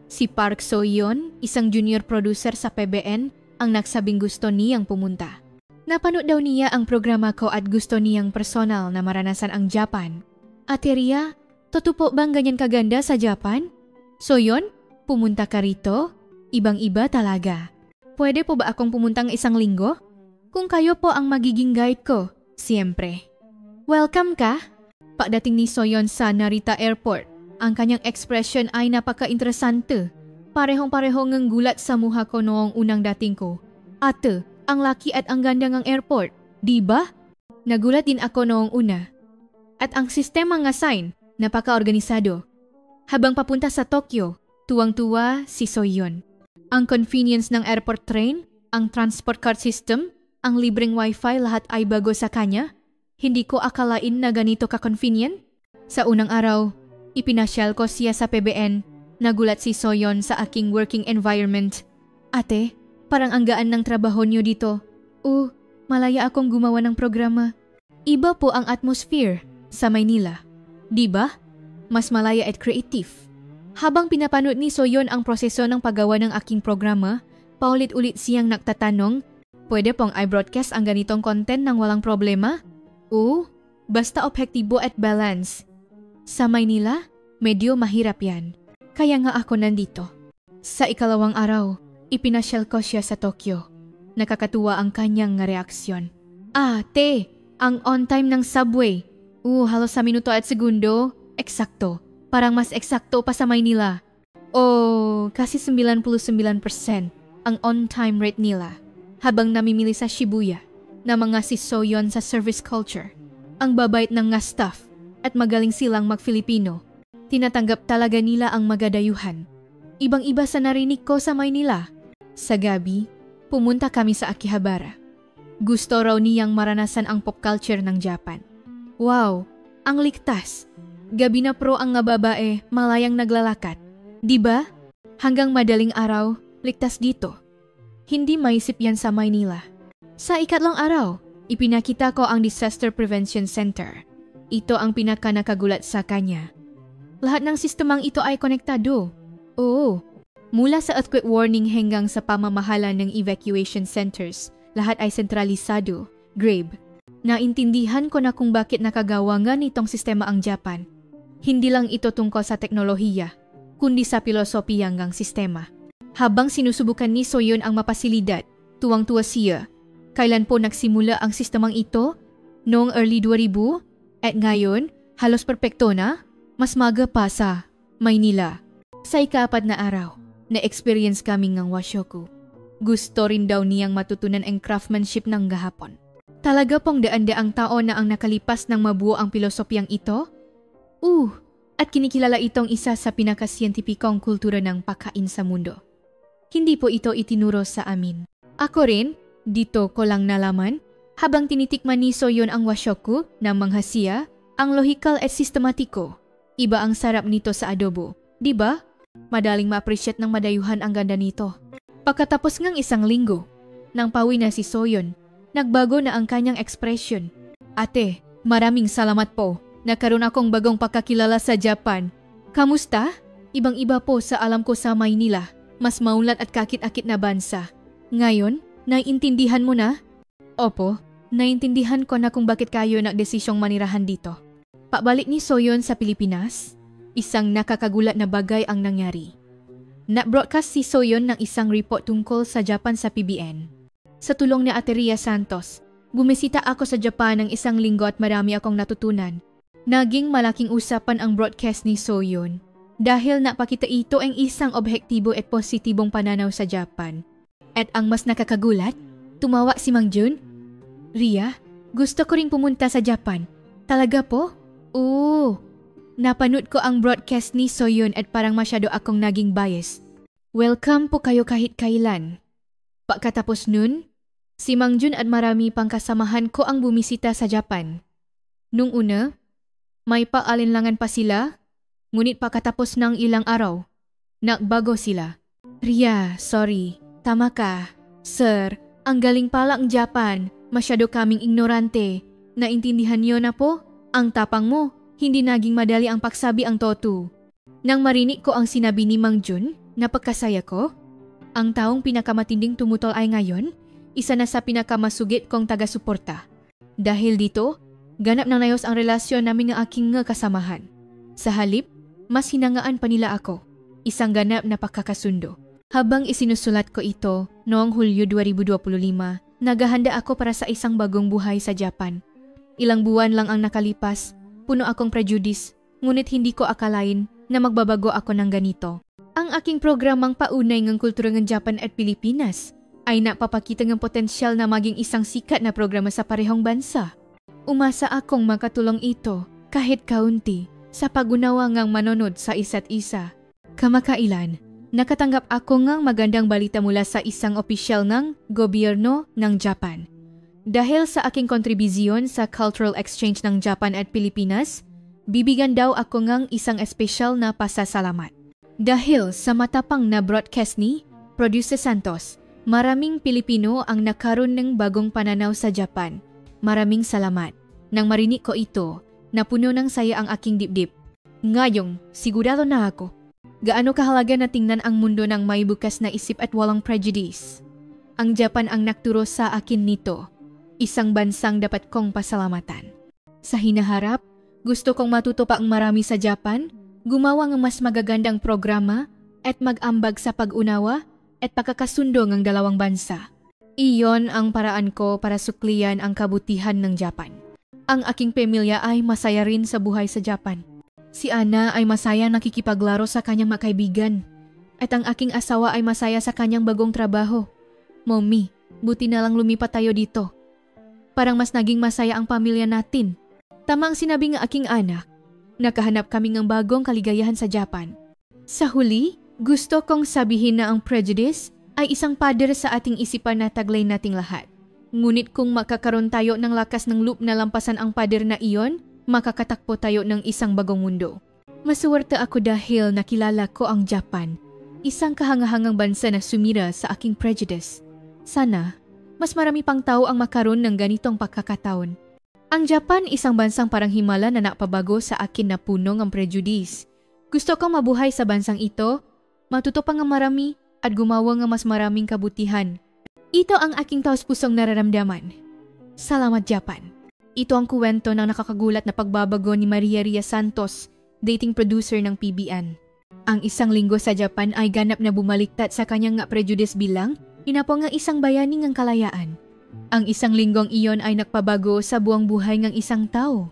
[SPEAKER 1] Si Park So-yeon, isang junior producer sa PBN, ang nagsabing gusto niyang pumunta. Napanood daw niya ang programa ko at gusto niyang personal na maranasan ang Japan. Ate Ria, totoo bang ganyan kaganda sa Japan? So yon, pumunta ka rito? Ibang-iba talaga. Pwede po ba akong pumuntang isang linggo? Kung kayo po ang magiging guide ko, siyempre. Welcome ka? Pagdating ni Soyeon sa Narita Airport, ang kanyang expression ay napaka-interesante. Parehong-pareho ngang gulat sa mukha ko noong unang dating ko. Ate, ang laki at ang ganda ng airport, di ba? Nagulat din ako noong una. At ang sistema nga sign, napaka-organisado. Habang papunta sa Tokyo, tuwang-tuwa si Soyeon. Ang convenience ng airport train, ang transport card system, ang libreng wifi lahat ay bago sa kanya. Hindi ko akalain na ganito ka-convenient. Sa unang araw, ipinasyal ko siya sa PBN. Nagulat si Soyeon sa aking working environment. Ate, parang ang gaan ng trabaho niyo dito. Malaya akong gumawa ng programa. Iba po ang atmosphere sa Maynila. Di ba? Mas malaya at creative. Habang pinapanood ni Soyeon ang proseso ng paggawa ng aking programa, paulit-ulit siyang nagtatanong, pwede pong i-broadcast ang ganitong content nang walang problema? Basta objektibo at balance. Sa Maynila, medyo mahirap yan. Kaya nga ako nandito. Sa ikalawang araw, ipinasyal ko siya sa Tokyo. Nakakatuwa ang kanyang reaksyon. Te, ang on time ng subway. Halos sa minuto at segundo, eksakto. Parang mas eksakto pa sa Maynila. Kasi 99% ang on-time rate nila. Habang namimili sa Shibuya na mga si Soyeon sa service culture. Ang babait ng nga staff at magaling silang mag-Filipino. Tinatanggap talaga nila ang magadayuhan. Ibang-iba sa narinig ko sa Maynila. Sa gabi, pumunta kami sa Akihabara. Gusto raw niyang maranasan ang pop culture ng Japan. Wow, ang ligtas. Gabi na pro ang nga babae, malayang naglalakad. Diba? Hanggang madaling araw, ligtas dito. Hindi maisip yan sa Maynila. Sa ikatlong araw, ipinakita ko ang Disaster Prevention Center. Ito ang pinaka-nakagulat sa kanya. Lahat ng sistemang ito ay konektado. Mula sa earthquake warning hanggang sa pamamahala ng evacuation centers, lahat ay sentralisado, grave. Naintindihan ko na kung bakit nakagawa nga nitong sistema ang Japan. Hindi lang ito tungkol sa teknolohiya, kundi sa pilosopiya ng sistema. Habang sinusubukan ni Soyeon ang mapasilidad, tuwang-tuwa siya. Kailan po nagsimula ang sistemang ito? Noong early 2000? At ngayon, halos perpekto na? Mas maga pa sa Maynila. Sa ika-4 na araw, na-experience kami ng Washoku. Gusto rin daw niyang matutunan ang craftsmanship ng gahapon. Talaga pong daan-daang taon na ang nakalipas ng mabuo ang pilosopiyang ito? At kinikilala itong isa sa pinakasiyentipikong kultura ng pagkain sa mundo. Hindi po ito itinuro sa amin. Ako rin, dito ko lang nalaman, habang tinitikman ni Soyeon ang Washoku na manghasiya, ang lohikal at sistematiko. Iba ang sarap nito sa adobo, di ba? Madaling ma-appreciate ng madayuhan ang ganda nito. Pagkatapos ng isang linggo, nang pauwi na si Soyeon, nagbago na ang kanyang ekspresyon. Ate, maraming salamat po. Nagkaroon akong bagong pagkakilala sa Japan. Kamusta? Ibang-iba po sa alam ko sa Maynila. Mas maunlad at kakit-akit na bansa. Ngayon, naiintindihan mo na? Opo, naiintindihan ko na kung bakit kayo nagdesisyong manirahan dito. Pabalik ni Soyeon sa Pilipinas, isang nakakagulat na bagay ang nangyari. Na-broadcast si Soyeon ng isang report tungkol sa Japan sa PBN. Sa tulong ni Ate Ria Santos, bumisita ako sa Japan ng 1 linggo at marami akong natutunan. Naging malaking usapan ang broadcast ni Soyon dahil napakita ito ang isang objektibo at positibong pananaw sa Japan. At ang mas nakakagulat, tumawa si Mang Jun. Ria, gusto ko ring pumunta sa Japan. Talaga po? Oo. Napanood ko ang broadcast ni Soyon at parang masyado akong naging bias. Welcome po kayo kahit kailan. Pagkatapos nun, si Mang Jun at marami pang kasamahan ko ang bumisita sa Japan. Nung una, may paalinlangan pa sila, ngunit pagkatapos ng ilang araw, nagbago sila. Ria, sorry. Tama ka. Sir, ang galing pala ang Japan. Masyado kaming ignorante. Naintindihan niyo na po? Ang tapang mo. Hindi naging madali ang pagsabi ang totoo. Nang marinig ko ang sinabi ni Mang Jun, napagkasaya ko. Ang taong pinakamatinding tumutol ay ngayon, isa na sa pinakamasugit kong taga-suporta. Dahil dito, ganap nang nayos ang relasyon namin ng aking kasamahan. Sa halip, mas hinangaan pa nila ako. Isang ganap na pagkakasundo. Habang isinusulat ko ito noong Hulyo 2025, naghahanda ako para sa isang bagong buhay sa Japan. Ilang buwan lang ang nakalipas, puno akong prejudice, ngunit hindi ko akalain na magbabago ako ng ganito. Ang aking programang paunay ng kultura ng Japan at Pilipinas ay napapakita ng potensyal na maging isang sikat na programa sa parehong bansa. Umasa akong makatulong ito kahit kaunti sa pag-unawa ngang manonood sa isa't isa. Kamakailan, nakatanggap ako ngang magandang balita mula sa isang opisyal ng gobyerno ng Japan. Dahil sa aking kontribusyon sa cultural exchange ng Japan at Pilipinas, bibigyan daw ako ngang isang espesyal na pasasalamat. Dahil sa matapang na broadcast ni Producer Santos, maraming Pilipino ang nakaroon ng bagong pananaw sa Japan. Maraming salamat. Nang marinig ko ito, napuno ng saya ang aking dibdib. Ngayong, sigurado na ako. Gaano kahalaga na tingnan ang mundo ng may bukas na isip at walang prejudice. Ang Japan ang nagturo sa akin nito. Isang bansang dapat kong pasalamatan. Sa hinaharap, gusto kong matuto pa ang marami sa Japan, gumawa ng mas magagandang programa at mag-ambag sa pag-unawa at pagkakasundo ng dalawang bansa. Iyon ang paraan ko para suklian ang kabutihan ng Japan. Ang aking pamilya ay masaya rin sa buhay sa Japan. Si Ana ay masaya nakikipaglaro sa kanyang mga kaibigan at ang aking asawa ay masaya sa kanyang bagong trabaho. Mommy, buti na lang lumipat tayo dito. Parang mas naging masaya ang pamilya natin. Tama ang sinabi ng aking anak. Nakahanap kami ng bagong kaligayahan sa Japan. Sa huli, gusto kong sabihin na ang prejudice ay isang pader sa ating isipan na taglay nating lahat. Ngunit kung makakaroon tayo ng lakas ng loob na lampasan ang pader na iyon, makakatakbo tayo ng isang bagong mundo. Masuwerte ako dahil nakilala ko ang Japan, isang kahangahangang bansa na sumira sa aking prejudice. Sana, mas marami pang tao ang makaroon ng ganitong pagkakataon. Ang Japan, isang bansang parang himala na napabago sa akin na puno ng prejudice. Gusto kong mabuhay sa bansang ito, matuto pa ng marami at gumawa ng mas maraming kabutihan. Ito ang aking taos-pusong nararamdaman. Salamat Japan. Ito ang kwento ng nakakagulat na pagbabago ni Maria Ria Santos, dating producer ng PBN. Ang 1 linggo sa Japan ay ganap na bumaliktad sa kanyang prejudice bilang inapo ng isang bayani ng kalayaan. Ang 1 linggong iyon ay nagpabago sa buong buhay ng isang tao.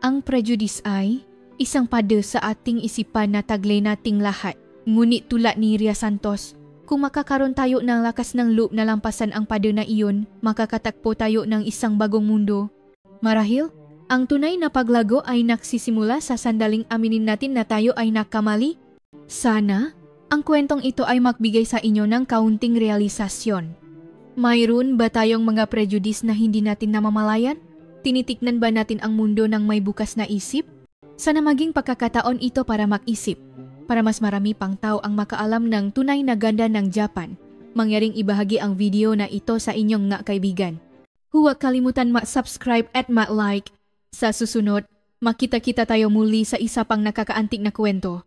[SPEAKER 1] Ang prejudice ay isang pader sa ating isipan na taglay nating lahat. Ngunit tulad ni Ria Santos, kung makakaroon tayo ng lakas ng loob na lampasan ang pader na iyon, makakatakpo tayo ng isang bagong mundo. Marahil, ang tunay na paglago ay nagsisimula sa sandaling aminin natin na tayo ay nakamali. Sana, ang kwentong ito ay magbigay sa inyo ng kaunting realisasyon. Mayroon ba tayong mga prejudice na hindi natin namamalayan? Tinitignan ba natin ang mundo ng may bukas na isip? Sana maging pagkakataon ito para mag-isip, para mas marami pang tao ang makaalam ng tunay na ganda ng Japan. Mangyaring ibahagi ang video na ito sa inyong kaibigan. Huwag kalimutan ma-subscribe at ma-like. Sa susunod, makita-kita tayo muli sa isa pang nakakaantik na kwento.